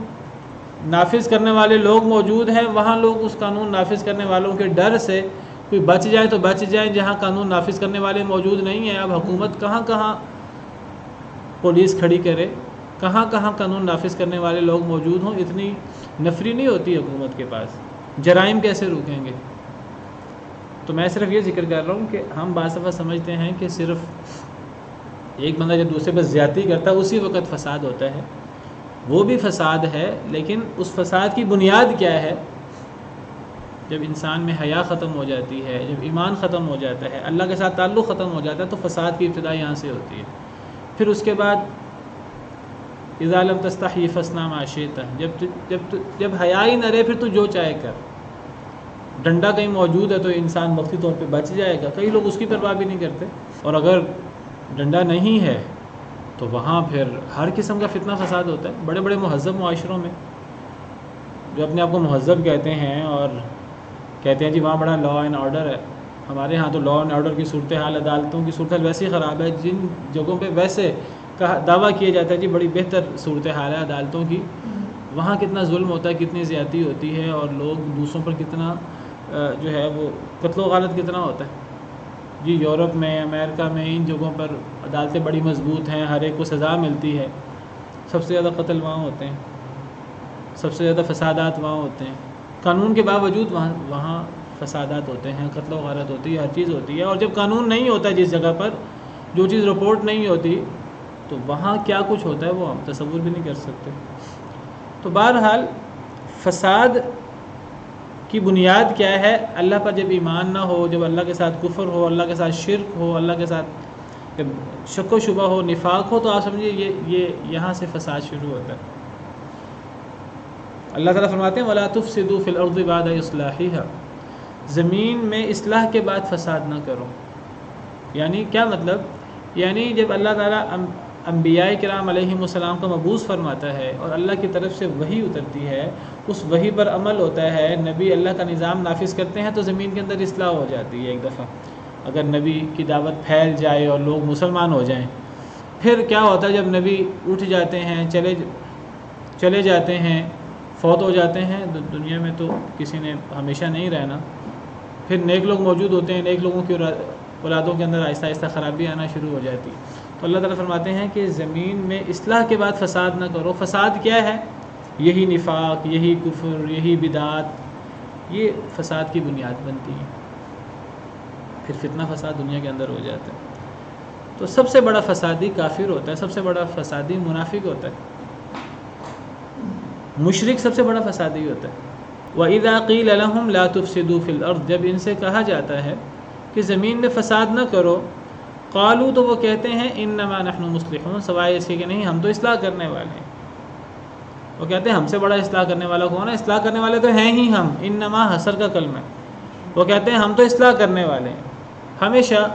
نافذ کرنے والے لوگ موجود ہیں، وہاں لوگ اس قانون نافذ کرنے والوں کے ڈر سے کوئی بچ جائے تو بچ جائیں، جہاں قانون نافذ کرنے والے موجود نہیں ہیں۔ اب حکومت کہاں کہاں پولیس کھڑی کرے، کہاں کہاں قانون نافذ کرنے والے لوگ موجود ہوں، اتنی نفری نہیں ہوتی حکومت کے پاس، جرائم کیسے روکیں گے؟ تو میں صرف یہ ذکر کر رہا ہوں کہ ہم بعض دفعہ سمجھتے ہیں کہ صرف ایک بندہ جب دوسرے پر زیادتی کرتا ہے اسی وقت فساد ہوتا ہے، وہ بھی فساد ہے، لیکن اس فساد کی بنیاد کیا ہے؟ جب انسان میں حیا ختم ہو جاتی ہے، جب ایمان ختم ہو جاتا ہے، اللہ کے ساتھ تعلق ختم ہو جاتا ہے، تو فساد کی ابتدا یہاں سے ہوتی ہے۔ پھر اس کے بعد اذا لم تستحی فاصنع ما شئت، جب حیا ہی نہ رہے پھر تو جو چاہے کر۔ ڈنڈا کہیں موجود ہے تو انسان وقتی طور پہ بچ جائے گا، کئی لوگ اس کی پرواہ بھی نہیں کرتے، اور اگر ڈنڈا نہیں ہے تو وہاں پھر ہر قسم کا فتنہ فساد ہوتا ہے۔ بڑے بڑے مہذب معاشروں میں جو اپنے آپ کو مہذب کہتے ہیں اور کہتے ہیں جی وہاں بڑا لا اینڈ آرڈر ہے، ہمارے ہاں تو لا اینڈ آرڈر کی صورتحال، عدالتوں کی صورتحال ویسے ہی خراب ہے، جن جگہوں پہ ویسے دعویٰ کیا جاتا ہے جی بڑی بہتر صورتحال ہے عدالتوں کی، وہاں کتنا ظلم ہوتا ہے، کتنی زیادتی ہوتی ہے، اور لوگ دوسروں پر کتنا جو ہے وہ قتل و غارت کتنا ہوتا ہے۔ جی یورپ میں، امریکہ میں، ان جگہوں پر عدالتیں بڑی مضبوط ہیں، ہر ایک کو سزا ملتی ہے، سب سے زیادہ قتل وہاں ہوتے ہیں، سب سے زیادہ فسادات وہاں ہوتے ہیں، قانون کے باوجود وہاں فسادات ہوتے ہیں، قتل و غارت ہوتی ہے، ہر چیز ہوتی ہے. اور جب قانون نہیں ہوتا جس جگہ پر، جو چیز رپورٹ نہیں ہوتی، تو وہاں کیا کچھ ہوتا ہے وہ ہم تصور بھی نہیں کر سکتے. تو بہرحال فساد کی بنیاد کیا ہے؟ اللہ پر جب ایمان نہ ہو، جب اللہ کے ساتھ کفر ہو، اللہ کے ساتھ شرک ہو، اللہ کے ساتھ جب شک و شبہ ہو، نفاق ہو، تو آپ سمجھیے یہ یہاں سے فساد شروع ہوتا ہے. اللہ تعالیٰ فرماتے ہیں وَلَا تُفْسِدُوا فِي الْأَرْضِ بَعْدَ إِصْلَاحِهَا، زمین میں اصلاح کے بعد فساد نہ کرو. یعنی کیا مطلب؟ یعنی جب اللہ تعالیٰ انبیاء کرام علیہم السلام کو مبعوث فرماتا ہے اور اللہ کی طرف سے وحی اترتی ہے، اس وحی پر عمل ہوتا ہے، نبی اللہ کا نظام نافذ کرتے ہیں، تو زمین کے اندر اصلاح ہو جاتی ہے. ایک دفعہ اگر نبی کی دعوت پھیل جائے اور لوگ مسلمان ہو جائیں، پھر کیا ہوتا ہے؟ جب نبی اٹھ جاتے ہیں، چلے جاتے ہیں، فوت ہو جاتے ہیں، دنیا میں تو کسی نے ہمیشہ نہیں رہنا، پھر نیک لوگ موجود ہوتے ہیں، نیک لوگوں کی اولادوں کے اندر آہستہ آہستہ خرابی آنا شروع ہو جاتی. تو اللہ تعالیٰ فرماتے ہیں کہ زمین میں اصلاح کے بعد فساد نہ کرو. فساد کیا ہے؟ یہی نفاق، یہی کفر، یہی بدعات، یہ فساد کی بنیاد بنتی ہے. پھر فتنہ فساد دنیا کے اندر ہو جاتا ہے. تو سب سے بڑا فسادی کافر ہوتا ہے، سب سے بڑا فسادی منافق ہوتا ہے، مشرک سب سے بڑا فسادی ہوتا ہے. وَإِذَا قِيلَ لَهُمْ لَا تُفْسِدُوا فِي الْأَرْضِ، جب ان سے کہا جاتا ہے کہ زمین میں فساد نہ کرو، قالوا، تو وہ کہتے ہیں انما نحن مصلحون، سوائے اس کے کہ نہیں ہم تو اصلاح کرنے والے ہیں. وہ کہتے ہیں ہم سے بڑا اصلاح کرنے والا کون ہے؟ اصلاح کرنے والے تو ہیں ہی ہم. انما حسر کا کلمہ ہے. وہ کہتے ہیں ہم تو اصلاح کرنے والے ہیں. ہمیشہ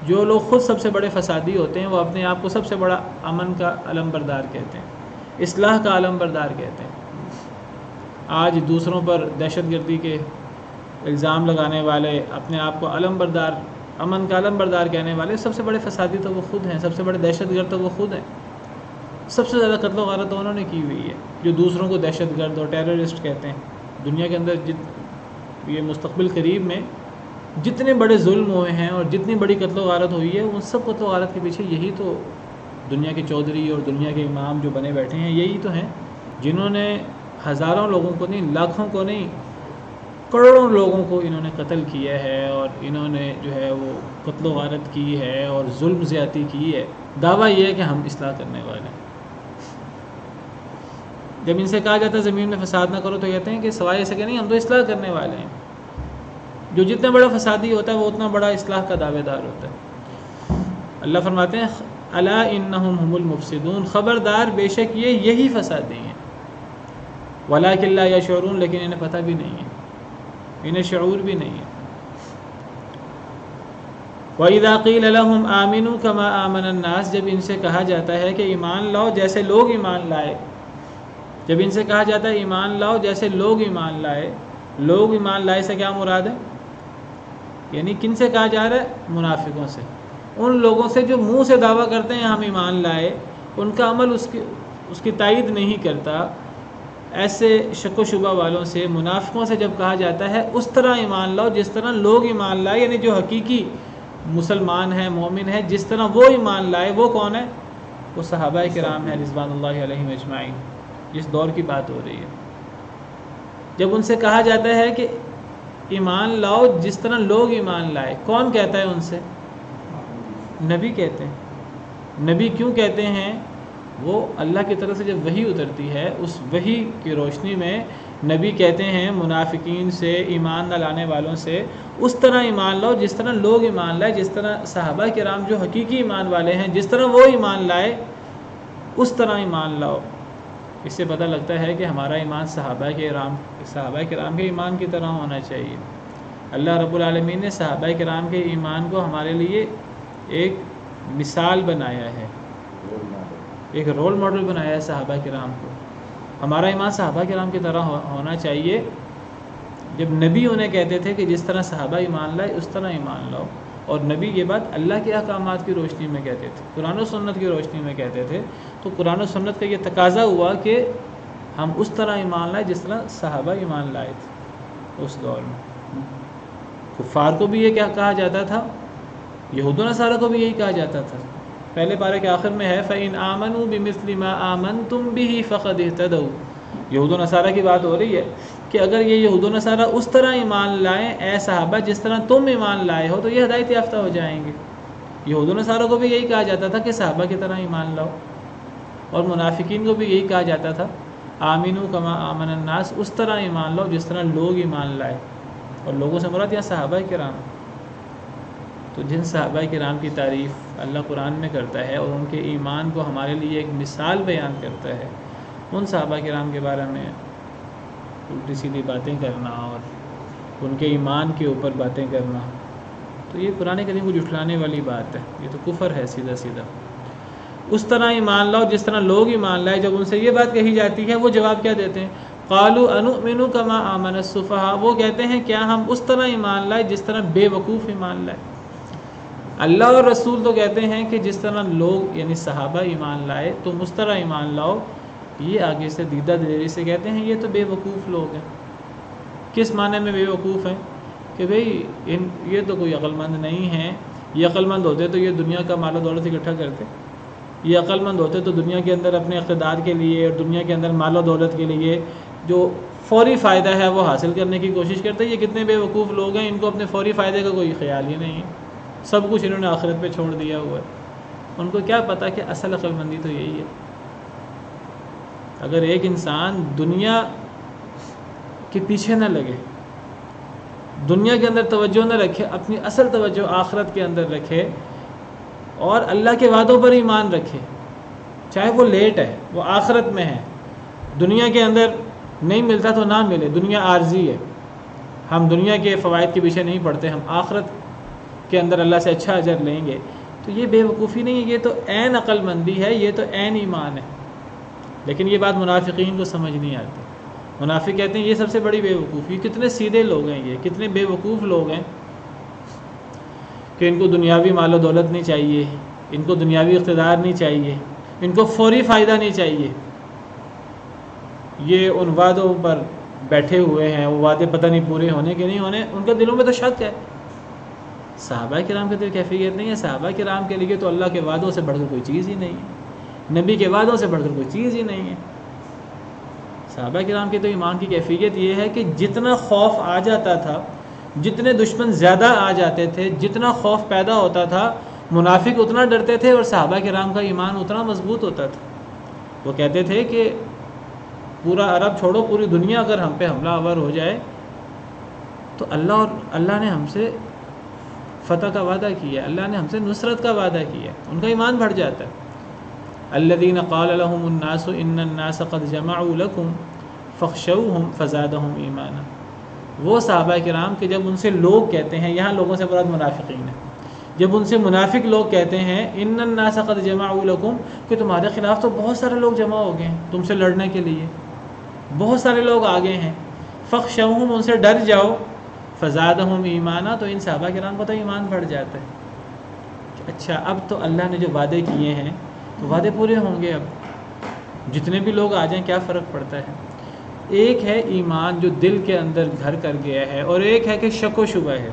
جو لوگ خود سب سے بڑے فسادی ہوتے ہیں وہ اپنے آپ کو سب سے بڑا امن کا علم بردار کہتے ہیں، اصلاح کا علم بردار کہتے ہیں. آج دوسروں پر دہشت گردی کے الزام لگانے والے، اپنے آپ کو علم بردار، امن کا علم بردار کہنے والے، سب سے بڑے فسادی تو وہ خود ہیں، سب سے بڑے دہشت گرد تو وہ خود ہیں. سب سے زیادہ قتل و غارت تو انہوں نے کی ہوئی ہے جو دوسروں کو دہشت گرد اور ٹیررسٹ کہتے ہیں. دنیا کے اندر یہ مستقبل قریب میں جتنے بڑے ظلم ہوئے ہیں اور جتنی بڑی قتل و غارت ہوئی ہے، ان سب قتل و غارت کے پیچھے یہی تو دنیا کے چودھری اور دنیا کے امام جو بنے بیٹھے ہیں، یہی تو ہیں جنہوں نے ہزاروں لوگوں کو نہیں، لاکھوں کو نہیں، کروڑوں لوگوں کو انہوں نے قتل کیا ہے، اور انہوں نے جو ہے وہ قتل و غارت کی ہے اور ظلم زیادتی کی ہے. دعویٰ یہ ہے کہ ہم اصلاح کرنے والے ہیں. جب ان سے کہا جاتا ہے زمین میں فساد نہ کرو، تو کہتے ہیں کہ سوائے ایسے کہ نہیں ہم تو اصلاح کرنے والے ہیں. جو جتنا بڑا فسادی ہوتا ہے وہ اتنا بڑا اصلاح کا دعوے دار ہوتا ہے. اللہ فرماتے ہیں الا انہم هم المفسدون، خبردار بے شک یہی فسادی ہیں. ولکن لا یشعرون، لیکن انہیں پتہ بھی نہیں ہے، انہیں شعور بھی نہیں ہے. وَإِذَا قِيلَ لَهُمْ آمِنُوا كَمَا آمَنَ النَّاسِ، جب ان سے کہا جاتا ہے کہ ایمان لاؤ جیسے لوگ ایمان لائے. جب ان سے کہا جاتا ہے ایمان لاؤ جیسے لوگ ایمان لائے، لوگ ایمان لائے سے کیا مراد ہے؟ یعنی کن سے کہا جا رہا ہے؟ منافقوں سے، ان لوگوں سے جو منہ سے دعویٰ کرتے ہیں ہم ایمان لائے، ان کا عمل اس کی تائید نہیں کرتا. ایسے شک و شبہ والوں سے، منافقوں سے جب کہا جاتا ہے اس طرح ایمان لاؤ جس طرح لوگ ایمان لائے، یعنی جو حقیقی مسلمان ہے، مومن ہے، جس طرح وہ ایمان لائے، وہ کون ہے؟ وہ صحابہ کرام ہیں رضوان اللہ علیہم اجمعین، جس دور کی بات ہو رہی ہے. جب ان سے کہا جاتا ہے کہ ایمان لاؤ جس طرح لوگ ایمان لائے، کون کہتا ہے ان سے؟ نبی کہتے ہیں. نبی کیوں کہتے ہیں؟ وہ اللہ کی طرف سے جب وحی اترتی ہے، اس وحی کی روشنی میں نبی کہتے ہیں منافقین سے، ایمان نہ لانے والوں سے، اس طرح ایمان لاؤ جس طرح لوگ ایمان لائے، جس طرح صحابہ کرام جو حقیقی ایمان والے ہیں جس طرح وہ ایمان لائے اس طرح ایمان لاؤ. اس سے پتہ لگتا ہے کہ ہمارا ایمان صحابہ کرام کے ایمان کی طرح ہونا چاہیے. اللہ رب العالمین نے صحابہ کرام کے ایمان کو ہمارے لیے ایک مثال بنایا ہے، ایک رول ماڈل بنایا ہے صحابہ کرام کو. ہمارا ایمان صحابہ کرام کی طرح ہونا چاہیے. جب نبی انہیں کہتے تھے کہ جس طرح صحابہ ایمان لائے اس طرح ایمان لاؤ، اور نبی یہ بات اللہ کے احکامات کی روشنی میں کہتے تھے، قرآن و سنت کی روشنی میں کہتے تھے، تو قرآن و سنت کا یہ تقاضا ہوا کہ ہم اس طرح ایمان لائے جس طرح صحابہ ایمان لائے تھے اس دور میں. کفار کو بھی یہ کیا کہا جاتا تھا؟ یہود و نصارہ کو بھی یہی کہا جاتا تھا پہلے پارے کے آخر میں ہے فَإِنْ آمَنُوا بِمِثْلِ مَا آمَنْتُمْ بِهِ فَقَدِ اهْتَدَوْا۔ یہود و نصارہ کی بات ہو رہی ہے کہ اگر یہ یہود و نصارہ اس طرح ایمان لائیں اے صحابہ جس طرح تم ایمان لائے ہو تو یہ ہدایت یافتہ ہو جائیں گے۔ یہود و نصارہ کو بھی یہی کہا جاتا تھا کہ صحابہ کی طرح ایمان لاؤ، اور منافقین کو بھی یہی کہا جاتا تھا آمینو کما آمن الناس، اس طرح ایمان لاؤ جس طرح لوگ ایمان لائے۔ اور لوگوں سے مراد یہاں صحابہ کرام، تو جن صحابہ کرام کی تعریف اللہ قرآن میں کرتا ہے اور ان کے ایمان کو ہمارے لیے ایک مثال بیان کرتا ہے، ان صحابہ کرام کے بارے میں الٹی سیدھی باتیں کرنا اور ان کے ایمان کے اوپر باتیں کرنا، تو یہ قرآن کریم کو جھٹلانے والی بات ہے، یہ تو کفر ہے سیدھا سیدھا۔ اس طرح ایمان لاؤ جس طرح لوگ ایمان لائے۔ جب ان سے یہ بات کہی جاتی ہے وہ جواب کیا دیتے ہیں؟ قالوا انؤمن کما آمن السفہاء، وہ کہتے ہیں کیا ہم اس طرح ایمان لائے جس طرح بے وقوف ایمان لائے۔ اللہ اور رسول تو کہتے ہیں کہ جس طرح لوگ یعنی صحابہ ایمان لائے تم اس طرح ایمان لاؤ، یہ آگے سے دیدہ دلیری سے کہتے ہیں یہ تو بے وقوف لوگ ہیں۔ کس معنی میں بے وقوف ہیں؟ کہ بھئی یہ تو کوئی عقل مند نہیں ہیں، یہ عقل مند ہوتے تو یہ دنیا کا مال و دولت اکٹھا کرتے، یہ عقل مند ہوتے تو دنیا کے اندر اپنے اقتدار کے لیے اور دنیا کے اندر مال و دولت کے لیے جو فوری فائدہ ہے وہ حاصل کرنے کی کوشش کرتے۔ یہ کتنے بے وقوف لوگ ہیں، ان کو اپنے فوری فائدے کا کوئی خیال ہی نہیں ہے، سب کچھ انہوں نے آخرت پہ چھوڑ دیا ہوا ہے۔ ان کو کیا پتہ کہ اصل عقل مندی تو یہی ہے۔ اگر ایک انسان دنیا کے پیچھے نہ لگے، دنیا کے اندر توجہ نہ رکھے، اپنی اصل توجہ آخرت کے اندر رکھے اور اللہ کے وعدوں پر ایمان رکھے، چاہے وہ لیٹ ہے، وہ آخرت میں ہے، دنیا کے اندر نہیں ملتا تو نہ ملے، دنیا عارضی ہے، ہم دنیا کے فوائد کے پیچھے نہیں پڑتے، ہم آخرت کے اندر اللہ سے اچھا اجر لیں گے، تو یہ بے وقوفی نہیں ہے، یہ تو عین عقل مندی ہے، یہ تو عین ایمان ہے۔ لیکن یہ بات منافقین کو سمجھ نہیں آتی۔ منافق کہتے ہیں یہ سب سے بڑی بے وقوفی، کتنے سیدھے لوگ ہیں، یہ کتنے بے وقوف لوگ ہیں کہ ان کو دنیاوی مال و دولت نہیں چاہیے، ان کو دنیاوی اقتدار نہیں چاہیے، ان کو فوری فائدہ نہیں چاہیے، یہ ان وعدوں پر بیٹھے ہوئے ہیں، وہ وعدے پتہ نہیں پورے ہونے کے نہیں ہونے، ان کے دلوں میں تو شک ہے۔ صحابہ کرام کے تو کیفیت نہیں ہے، صحابہ کرام کے لیے تو اللہ کے وعدوں سے بڑھ کر کوئی چیز ہی نہیں ہے، نبی کے وعدوں سے بڑھ کر کوئی چیز ہی نہیں ہے۔ صحابہ کرام کی تو ایمان کی کیفیت یہ ہے کہ جتنا خوف آ جاتا تھا، جتنے دشمن زیادہ آ جاتے تھے، جتنا خوف پیدا ہوتا تھا، منافق اتنا ڈرتے تھے اور صحابہ کرام کا ایمان اتنا مضبوط ہوتا تھا۔ وہ کہتے تھے کہ پورا عرب چھوڑو، پوری دنیا اگر ہم پہ حملہ آور ہو جائے تو اللہ نے ہم سے فتح کا وعدہ کیا ہے، اللہ نے ہم سے نصرت کا وعدہ کیا ہے، ان کا ایمان بڑھ جاتا ہے۔ الذین قال لهم الناس ان الناس قد جمعوا لكم فاخشوهم فزادهم ایمانا، وہ صحابہ کرام کہ جب ان سے لوگ کہتے ہیں، یہاں لوگوں سے مراد منافقین ہیں، جب ان سے منافق لوگ کہتے ہیں ان الناس قد جمعوا لكم کہ تمہارے خلاف تو بہت سارے لوگ جمع ہو گئے ہیں تم سے لڑنے کے لیے، بہت سارے لوگ آ گئے ہیں، فاخشوهم ان سے ڈر جاؤ، فزادهم ایمانا تو ان صحابہ کرام کو تو ایمان بڑھ جاتا ہے۔ اچھا اب تو اللہ نے جو وعدے کیے ہیں تو وعدے پورے ہوں گے، اب جتنے بھی لوگ آ جائیں کیا فرق پڑتا ہے۔ ایک ہے ایمان جو دل کے اندر گھر کر گیا ہے، اور ایک ہے کہ شک و شبہ ہے،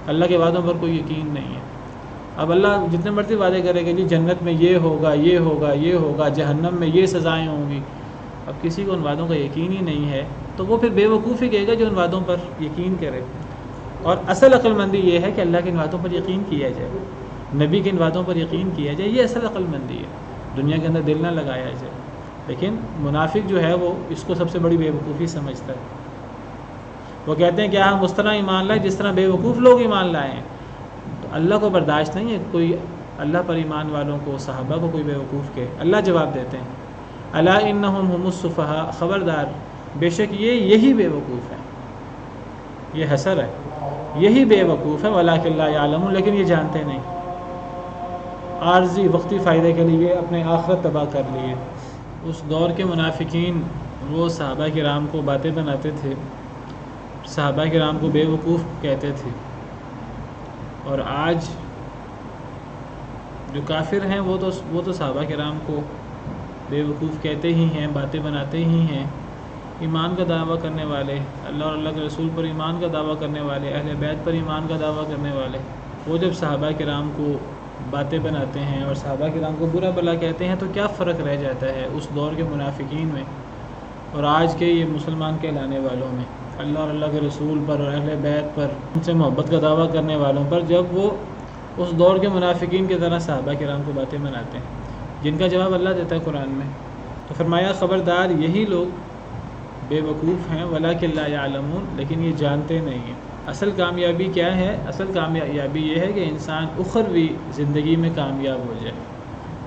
اللہ کے وعدوں پر کوئی یقین نہیں ہے۔ اب اللہ جتنے مرضی وعدے کرے گا جی جنت میں یہ ہوگا، یہ ہوگا، یہ ہوگا، جہنم میں یہ سزائیں ہوں گی، اب کسی کو ان وعدوں کا یقین ہی نہیں ہے تو وہ پھر بے وقوفی کہے گا جو ان وعدوں پر یقین کرے۔ اور اصل عقل مندی یہ ہے کہ اللہ کے ان وعدوں پر یقین کیا جائے، نبی کے ان وعدوں پر یقین کیا جائے، یہ اصل عقل مندی ہے، دنیا کے اندر دل نہ لگایا جائے۔ لیکن منافق جو ہے وہ اس کو سب سے بڑی بے وقوفی سمجھتا ہے۔ وہ کہتے ہیں کہ ہم اس طرح ایمان لائے جس طرح بے وقوف لوگ ایمان لائے ہیں، تو اللہ کو برداشت نہیں ہے کوئی اللہ پر ایمان والوں کو، صحابہ کو کوئی بے وقوف کہے۔ اللہ جواب دیتے ہیں الا انہم هم السفہاء، خبردار بے شک یہی بے وقوف ہیں، یہ حسر ہے، یہی بے وقوف ہے، ولکن لا یعلمون لیکن یہ جانتے نہیں، عارضی وقتی فائدے کے لیے اپنے آخرت تباہ کر لیے۔ اس دور کے منافقین وہ صحابہ کرام کو باتیں بناتے تھے، صحابہ کرام کو بے وقوف کہتے تھے، اور آج جو کافر ہیں وہ تو صحابہ کرام کو بے وقوف کہتے ہی ہیں، باتیں بناتے ہی ہیں۔ ایمان کا دعویٰ کرنے والے، اللہ اور اللہ کے رسول پر ایمان کا دعویٰ کرنے والے، اہل بیت پر ایمان کا دعویٰ کرنے والے وہ جب صحابہ کرام کو باتیں بناتے ہیں اور صحابہ کرام کو برا بھلا کہتے ہیں تو کیا فرق رہ جاتا ہے اس دور کے منافقین میں اور آج کے یہ مسلمان کہلانے والوں میں، اللہ اور اللہ کے رسول پر اور اہل بیت پر، ان سے محبت کا دعویٰ کرنے والوں پر، جب وہ اس دور کے منافقین کی طرح صحابہ کرام کو باتیں بناتے ہیں، جن کا جواب اللہ دیتا ہے قرآن میں۔ تو فرمایا خبردار یہی لوگ بے وقوف ہیں، وَلَٰكِن لَا يَعْلَمُونَ، لیکن یہ جانتے نہیں ہیں۔ اصل کامیابی کیا ہے؟ اصل کامیابی یہ ہے کہ انسان اخروی زندگی میں کامیاب ہو جائے۔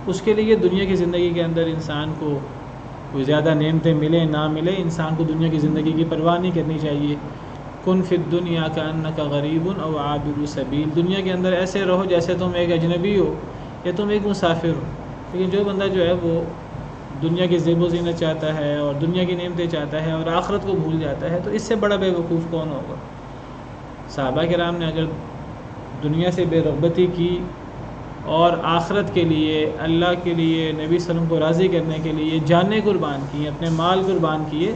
اس کے لیے دنیا کی زندگی کے اندر انسان کو کوئی زیادہ نعمتیں ملیں نہ ملے، انسان کو دنیا کی زندگی کی پرواہ نہیں کرنی چاہیے۔ کن فی الدنیا کأنک غریب او عابر سبیل، دنیا کے اندر ایسے رہو جیسے تم ایک اجنبی ہو یا تم ایک مسافر ہو۔ لیکن جو بندہ جو ہے وہ دنیا کی زیب و زینت چاہتا ہے اور دنیا کی نعمتیں چاہتا ہے اور آخرت کو بھول جاتا ہے، تو اس سے بڑا بے وقوف کون ہوگا؟ صحابہ کرام نے اگر دنیا سے بے رغبتی کی اور آخرت کے لیے، اللہ کے لیے، نبی صلی اللہ علیہ وسلم کو راضی کرنے کے لیے جانیں قربان کی، اپنے مال قربان کیے،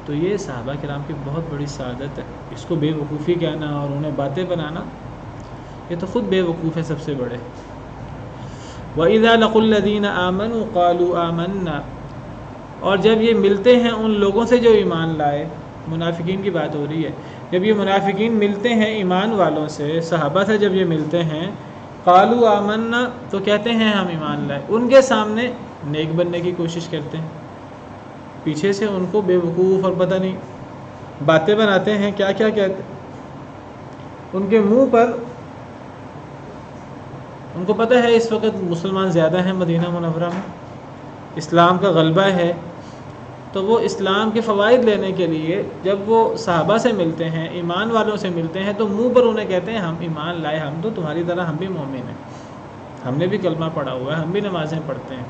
تو یہ صحابہ کرام کی بہت بڑی سعادت ہے۔ اس کو بے وقوفی کہنا اور انہیں باتیں بنانا، یہ تو خود بے وقوف ہے سب سے بڑے۔ وَإِذَا لَقُوا الَّذِينَ آمَنُوا قَالُوا آمَنَّا، اور جب یہ ملتے ہیں ان لوگوں سے جو ایمان لائے، منافقین کی بات ہو رہی ہے، جب یہ منافقین ملتے ہیں ایمان والوں سے، صحابہ سے جب یہ ملتے ہیں، قالوا آمنا، تو کہتے ہیں ہم ایمان لائے، ان کے سامنے نیک بننے کی کوشش کرتے ہیں، پیچھے سے ان کو بے وقوف اور پتہ نہیں باتیں بناتے ہیں، کیا کیا کہتے ہیں ان کے منہ پر۔ ان کو پتہ ہے اس وقت مسلمان زیادہ ہیں مدینہ منورہ میں، اسلام کا غلبہ ہے، تو وہ اسلام کے فوائد لینے کے لیے جب وہ صحابہ سے ملتے ہیں، ایمان والوں سے ملتے ہیں، تو منہ پر انہیں کہتے ہیں ہم ایمان لائے، ہم تو تمہاری طرح ہم بھی مومن ہیں، ہم نے بھی کلمہ پڑھا ہوا ہے، ہم بھی نمازیں پڑھتے ہیں۔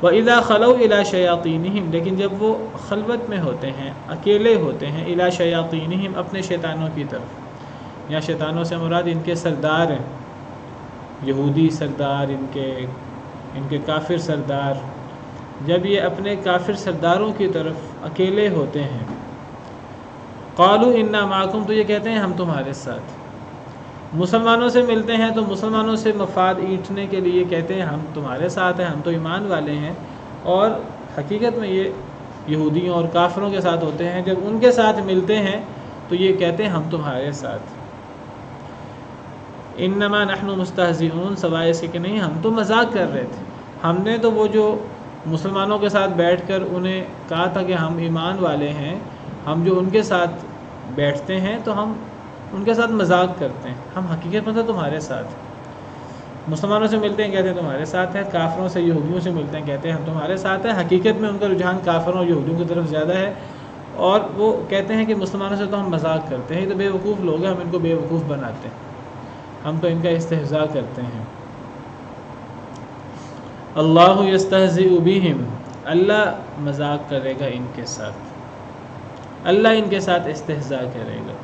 وَإِذَا خَلَوْا إِلَىٰ شَيَاطِينِهِمْ، لیکن جب وہ خلوت میں ہوتے ہیں، اکیلے ہوتے ہیں، إِلَىٰ شَيَاطِينِهِمْ، اپنے شیطانوں کی طرف، یا شیطانوں سے مراد ان کے سردار ہیں، یہودی سردار، ان کے کافر سردار، جب یہ اپنے کافر سرداروں کی طرف اکیلے ہوتے ہیں، قالوا انا معکم، تو یہ کہتے ہیں ہم تمہارے ساتھ۔ مسلمانوں سے ملتے ہیں تو مسلمانوں سے مفاد اینٹنے کے لیے کہتے ہیں ہم تمہارے ساتھ ہیں، ہم تو ایمان والے ہیں، اور حقیقت میں یہ یہودیوں اور کافروں کے ساتھ ہوتے ہیں، جب ان کے ساتھ ملتے ہیں تو یہ کہتے ہیں ہم تمہارے ساتھ۔ انما نحن مستہزئون، سوائے اس کے کہ نہیں ہم تو مذاق کر رہے تھے، ہم نے تو وہ جو مسلمانوں کے ساتھ بیٹھ کر انہیں کہا تھا کہ ہم ایمان والے ہیں، ہم جو ان کے ساتھ بیٹھتے ہیں تو ہم ان کے ساتھ مذاق کرتے ہیں، ہم حقیقت میں تو تمہارے ساتھ ہیں۔ مسلمانوں سے ملتے ہیں کہتے ہیں تمہارے ساتھ ہیں، کافروں سے یہودیوں سے ملتے ہیں کہتے ہیں ہم تمہارے ساتھ ہیں، حقیقت میں ان کا رجحان کافروں اور یہودیوں کی طرف زیادہ ہے، اور وہ کہتے ہیں کہ مسلمانوں سے تو ہم مذاق کرتے ہیں، یہ تو بے وقوف لوگ ہیں، ہم ان کو بے وقوف بناتے ہیں، ہم تو ان کا استہزاء کرتے ہیں۔ اللہ یستہزئ بہم، اللہ مذاق کرے گا ان کے ساتھ، اللہ ان کے ساتھ استہزاء کرے گا،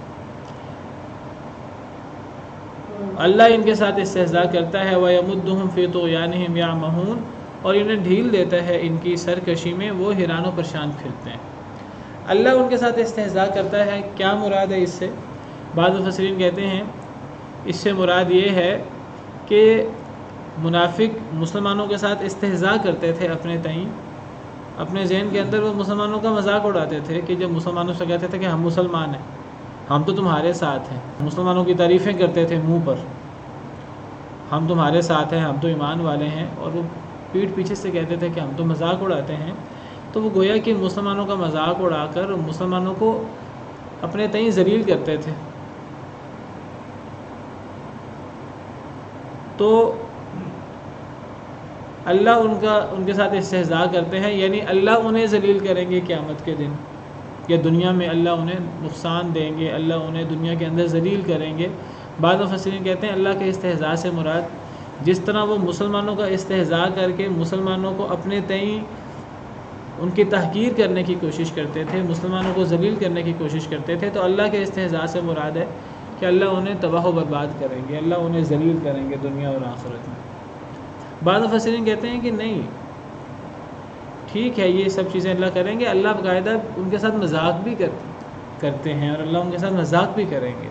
اللہ ان کے ساتھ استہزاء کرتا ہے۔ وَيَمُدُّهُمْ فِي طُغْيَانِهِمْ يَعْمَهُونَ، اور انہیں ڈھیل دیتا ہے ان کی سرکشی میں، وہ حیران و پریشان پھرتے ہیں۔ اللہ ان کے ساتھ استہزاء کرتا ہے، کیا مراد ہے اس سے؟ بعض مفسرین کہتے ہیں اس سے مراد یہ ہے کہ منافق مسلمانوں کے ساتھ استہزاء کرتے تھے اپنے تئیں، اپنے ذہن کے اندر وہ مسلمانوں کا مذاق اڑاتے تھے کہ جب مسلمانوں سے کہتے تھے کہ ہم مسلمان ہیں، ہم تو تمہارے ساتھ ہیں، مسلمانوں کی تعریفیں کرتے تھے منہ پر، ہم تمہارے ساتھ ہیں، ہم تو ایمان والے ہیں، اور وہ پیٹھ پیچھے سے کہتے تھے کہ ہم تو مذاق اڑاتے ہیں، تو وہ گویا کہ مسلمانوں کا مذاق اڑا کر مسلمانوں کو اپنے تئیں ذلیل کرتے تھے۔ تو اللہ ان کے ساتھ استہزاء کرتے ہیں، یعنی اللہ انہیں ذلیل کریں گے قیامت کے دن، یا دنیا میں اللہ انہیں نقصان دیں گے، اللہ انہیں دنیا کے اندر ذلیل کریں گے۔ بعض مفسرین کہتے ہیں اللہ کے استہزاء سے مراد جس طرح وہ مسلمانوں کا استہزاء کر کے مسلمانوں کو اپنے تئیں ان کی تحقیر کرنے کی کوشش کرتے تھے، مسلمانوں کو ذلیل کرنے کی کوشش کرتے تھے، تو اللہ کے استہزاء سے مراد ہے کہ اللہ انہیں تباہ و برباد کریں گے، اللہ انہیں ذلیل کریں گے دنیا اور آخرت میں۔ بعض مفسرین کہتے ہیں کہ نہیں، ٹھیک ہے یہ سب چیزیں اللہ کریں گے، اللہ باقاعدہ ان کے ساتھ مذاق بھی کرتے ہیں، اور اللہ ان کے ساتھ مذاق بھی کریں گے،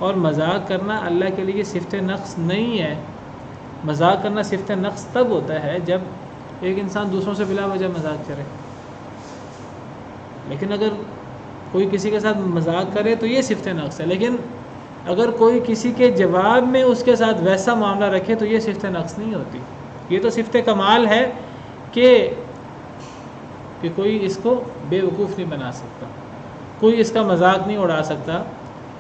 اور مذاق کرنا اللہ کے لیے صفت نقص نہیں ہے۔ مذاق کرنا صفت نقص تب ہوتا ہے جب ایک انسان دوسروں سے بلا وجہ مذاق کرے، لیکن اگر کوئی کسی کے ساتھ مذاق کرے تو یہ صفت نقص ہے، لیکن اگر کوئی کسی کے جواب میں اس کے ساتھ ویسا معاملہ رکھے تو یہ صفت نقص نہیں ہوتی، یہ تو صفت کمال ہے کہ کوئی اس کو بے وقوف نہیں بنا سکتا، کوئی اس کا مذاق نہیں اڑا سکتا،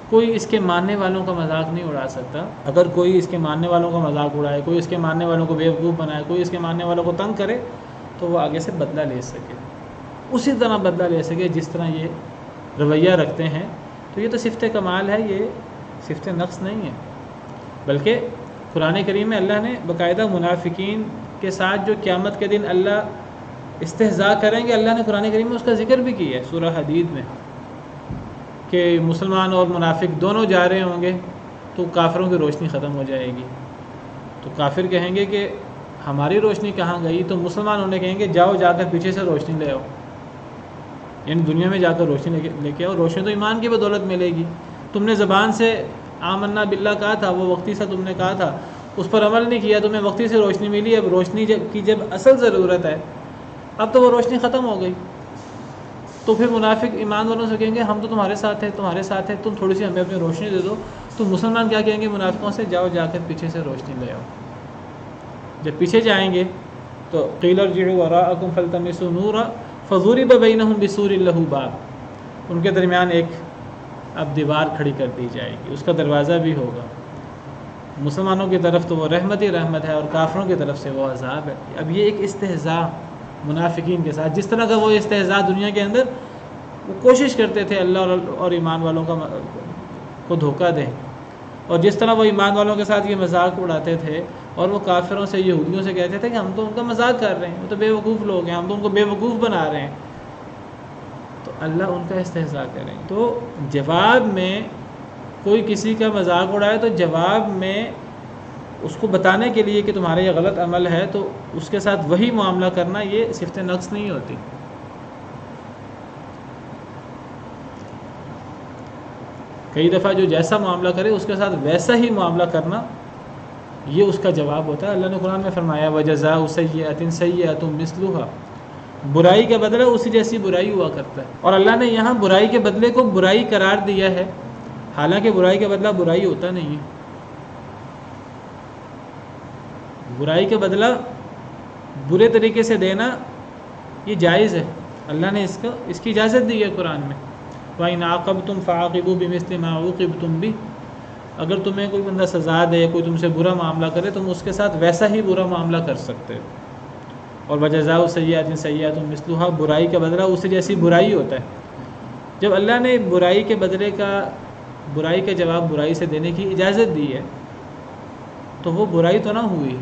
کوئی اس کے ماننے والوں کا مذاق نہیں اڑا سکتا۔ اگر کوئی اس کے ماننے والوں کا مذاق اڑائے، کوئی اس کے ماننے والوں کو بے وقوف بنائے، کوئی اس کے ماننے والوں کو تنگ کرے تو وہ آگے سے بدلہ لے سکے، اسی طرح بدلہ لے سکے جس طرح یہ رویہ رکھتے ہیں، تو یہ تو صفت کمال ہے، یہ صفت نقص نہیں ہے۔ بلکہ قرآن کریم میں اللہ نے باقاعدہ منافقین کے ساتھ جو قیامت کے دن اللہ استہزاء کریں گے، اللہ نے قرآن کریم میں اس کا ذکر بھی کیا ہے سورہ حدید میں، کہ مسلمان اور منافق دونوں جا رہے ہوں گے تو کافروں کی روشنی ختم ہو جائے گی، تو کافر کہیں گے کہ ہماری روشنی کہاں گئی، تو مسلمان انہیں کہیں گے جاؤ جا کر پیچھے سے روشنی لے آؤ، یعنی دنیا میں جا کر روشنی لے کے آؤ، روشنی تو ایمان کی بدولت ملے گی، تم نے زبان سے آمنا باللہ کہا تھا، وہ وقتی سے تم نے کہا تھا، اس پر عمل نہیں کیا، تمہیں وقتی سے روشنی ملی، اب روشنی کی جب اصل ضرورت ہے اب تو وہ روشنی ختم ہو گئی، تو پھر منافق ایمان والوں سے کہیں گے ہم تو تمہارے ساتھ ہیں، تم تھوڑی سی ہمیں اپنی روشنی دے دو، تو مسلمان کیا کہیں گے منافقوں سے، جاؤ جا کر پیچھے سے روشنی لے آؤ۔ جب پیچھے جائیں گے تو قیل ارجعوا وراءکم فالتمسوا نورا فضرب بینہم بسور لہ باب، ان کے درمیان ایک اب دیوار کھڑی کر دی جائے گی، اس کا دروازہ بھی ہوگا، مسلمانوں کی طرف تو وہ رحمت ہی رحمت ہے اور کافروں کی طرف سے وہ عذاب ہے۔ اب یہ ایک استہزاء منافقین کے ساتھ، جس طرح کا وہ استہزاء دنیا کے اندر وہ کوشش کرتے تھے اللہ اور ایمان والوں کو دھوکہ دیں، اور جس طرح وہ ایمان والوں کے ساتھ یہ مذاق اڑاتے تھے اور وہ کافروں سے یہودیوں سے کہتے تھے کہ ہم تو ان کا مذاق کر رہے ہیں، وہ تو بے وقوف لوگ ہیں، ہم تو ان کو بے وقوف بنا رہے ہیں، تو اللہ ان کا استہزاء کریں۔ تو جواب میں کوئی کسی کا مذاق اڑائے تو جواب میں اس کو بتانے کے لیے کہ تمہارا یہ غلط عمل ہے تو اس کے ساتھ وہی معاملہ کرنا یہ صفت نقص نہیں ہوتی۔ کئی دفعہ جو جیسا معاملہ کرے اس کے ساتھ ویسا ہی معاملہ کرنا یہ اس کا جواب ہوتا ہے۔ اللہ نے قرآن میں فرمایا وَجَزَاءُ سَيِّئَةٍ سَيِّئَةٌ مِثْلُهَا، برائی کا بدلہ اسی جیسی برائی ہوا کرتا ہے، اور اللہ نے یہاں برائی کے بدلے کو برائی قرار دیا ہے، حالانکہ برائی کا بدلہ برائی ہوتا نہیں ہے، برائی کا بدلہ برے طریقے سے دینا یہ جائز ہے، اللہ نے اس کی اجازت دی ہے قرآن میں، وَإِنْ عَاقَبْتُمْ فَعَاقِبُوا بِمِثْلِ مَا عُوقِبْتُمْ بِهِ، اگر تمہیں کوئی بندہ سزا دے، کوئی تم سے برا معاملہ کرے، تم اس کے ساتھ ویسا ہی برا معاملہ کر سکتے ہو، اور وَجَزَاءُ سَيِّئَةٍ سَيِّئَةٌ مِثْلُهَا، برائی کا بدلہ اس جیسی برائی ہوتا ہے۔ جب اللہ نے برائی کے بدلے کا برائی کا جواب برائی سے دینے کی اجازت دی ہے تو وہ برائی تو نہ ہوئی،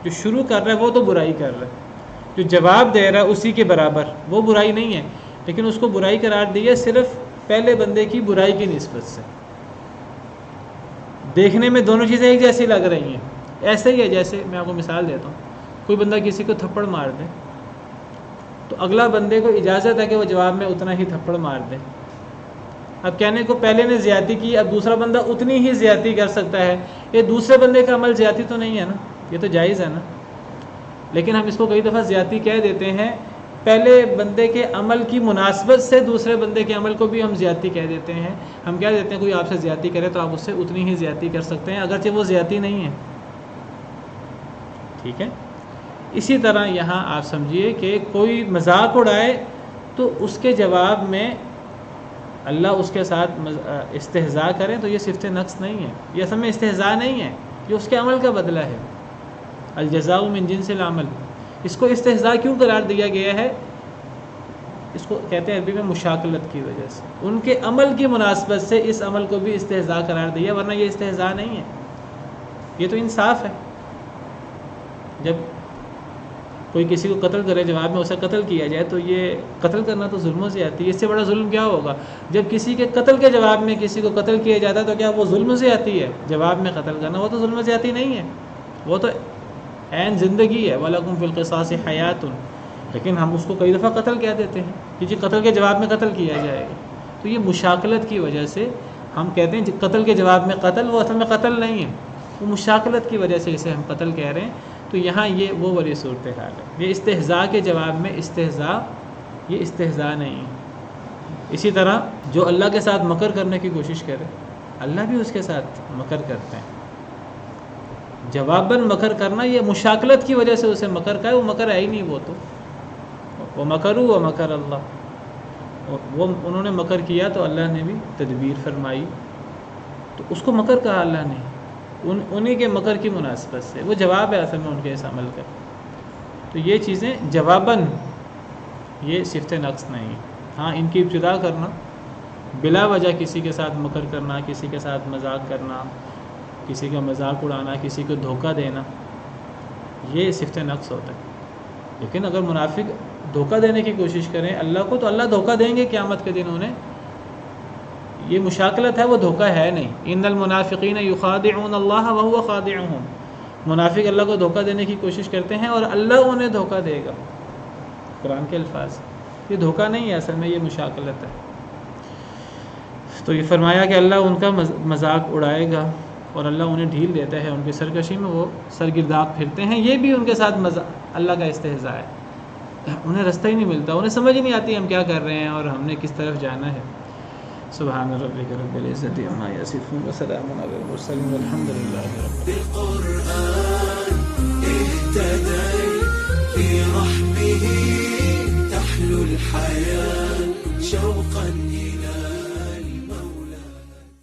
جو شروع کر رہا ہے وہ تو برائی کر رہا ہے، جو جواب دے رہا ہے اسی کے برابر وہ برائی نہیں ہے، لیکن اس کو برائی قرار دی ہے صرف پہلے بندے کی برائی کی نسبت سے۔ دیکھنے میں دونوں چیزیں ایک جیسی لگ رہی ہیں، ایسے ہی ہے جیسے میں آپ کو مثال دیتا ہوں، کوئی بندہ کسی کو تھپڑ مار دے تو اگلا بندے کو اجازت ہے کہ وہ جواب میں اتنا ہی تھپڑ مار دے، اب کہنے کو پہلے نے زیادتی کی، اب دوسرا بندہ اتنی ہی زیادتی کر سکتا ہے، یہ دوسرے بندے کا عمل زیادتی تو نہیں ہے نا، یہ تو جائز ہے نا، لیکن ہم اس کو کئی دفعہ زیادتی کہہ دیتے ہیں، پہلے بندے کے عمل کی مناسبت سے دوسرے بندے کے عمل کو بھی ہم زیادتی کہہ دیتے ہیں، ہم کہہ دیتے ہیں کوئی آپ سے زیادتی کرے تو آپ اس سے اتنی ہی زیادتی کر سکتے ہیں اگرچہ وہ زیادتی نہیں ہے، ٹھیک ہے۔ اسی طرح یہاں آپ سمجھیے کہ کوئی مذاق اڑائے تو اس کے جواب میں اللہ اس کے ساتھ استہزاء کریں تو یہ صفت نقص نہیں ہے، یہ اصل میں استہزاء نہیں ہے، یہ اس کے عمل کا بدلہ ہے، الجزاء من جنس العمل۔ اس کو استہزاء کیوں قرار دیا گیا ہے؟ اس کو کہتے ہیں عربی میں مشاکلت کی وجہ سے، ان کے عمل کی مناسبت سے اس عمل کو بھی استہزاء قرار دیا، ورنہ یہ استہزاء نہیں ہے، یہ تو انصاف ہے۔ جب کوئی کسی کو قتل کرے جواب میں اسے قتل کیا جائے تو یہ قتل کرنا تو ظلم و زیادتی ہے، اس سے بڑا ظلم کیا ہوگا؟ جب کسی کے قتل کے جواب میں کسی کو قتل کیا جاتا ہے تو کیا وہ ظلم و زیادتی ہے؟ جواب میں قتل کرنا وہ تو ظلم و زیادتی نہیں ہے، وہ تو عین زندگی ہے، وَلَكُمْ فِي الْقِصَاصِ حَيَاتٌ، لیکن ہم اس کو کئی دفعہ قتل کہہ دیتے ہیں کہ جی قتل کے جواب میں قتل کیا جائے گا، تو یہ مشاکلت کی وجہ سے ہم کہتے ہیں قتل کے جواب میں قتل، وہ اصل میں قتل نہیں ہے، وہ مشاکلت کی وجہ سے اسے ہم قتل کہہ رہے ہیں. تو یہاں یہ وہ والی صورتحال ہے. یہ استہزاء کے جواب میں استہزاء، یہ استہزاء نہیں ہے. اسی طرح جو اللہ کے ساتھ مکر کرنے کی کوشش کرے، اللہ بھی اس کے ساتھ مکر کرتے ہیں. جواباً مکر کرنا یہ مشاکلت کی وجہ سے اسے مکر کا ہے، وہ مکر ہے ہی نہیں. وہ تو وہ مکروا ومکر اللہ، وہ انہوں نے مکر کیا تو اللہ نے بھی تدبیر فرمائی، تو اس کو مکر کہا اللہ نے انہی کے مکر کی مناسبت سے. وہ جواب ہے اصل میں ان کے اس عمل کا. تو یہ چیزیں جواباً، یہ صفت نقص نہیں ہے. ہاں ان کی ابتدا کرنا، بلا وجہ کسی کے ساتھ مکر کرنا، کسی کے ساتھ مذاق کرنا، کسی کا مذاق اڑانا، کسی کو دھوکہ دینا، یہ صفت نقص ہوتا ہے. لیکن اگر منافق دھوکہ دینے کی کوشش کریں اللہ کو، تو اللہ دھوکہ دیں گے قیامت کے دن انہیں. یہ مشاکلت ہے، وہ دھوکہ ہے نہیں. ان المنافقین یخادعون اللہ وهو خادعهم، منافق اللہ کو دھوکہ دینے کی کوشش کرتے ہیں اور اللہ انہیں دھوکہ دے گا. قرآن کے الفاظ، یہ دھوکہ نہیں ہے اصل میں، یہ مشاکلت ہے. تو یہ فرمایا کہ اللہ ان کا مذاق اڑائے گا اور اللہ انہیں ڈھیل دیتا ہے، ان کی سرکشی میں وہ سرگرداق پھرتے ہیں. یہ بھی ان کے ساتھ اللہ کا استہزاء ہے. انہیں رستہ ہی نہیں ملتا، انہیں سمجھ ہی نہیں آتی ہم کیا کر رہے ہیں اور ہم نے کس طرف جانا ہے. سبحان ربک رب العزت عما یصفون وسلام علی المرسلین والحمد للہ رب بالقرآن اهتدي في رحمه تحلو الحياة شوقا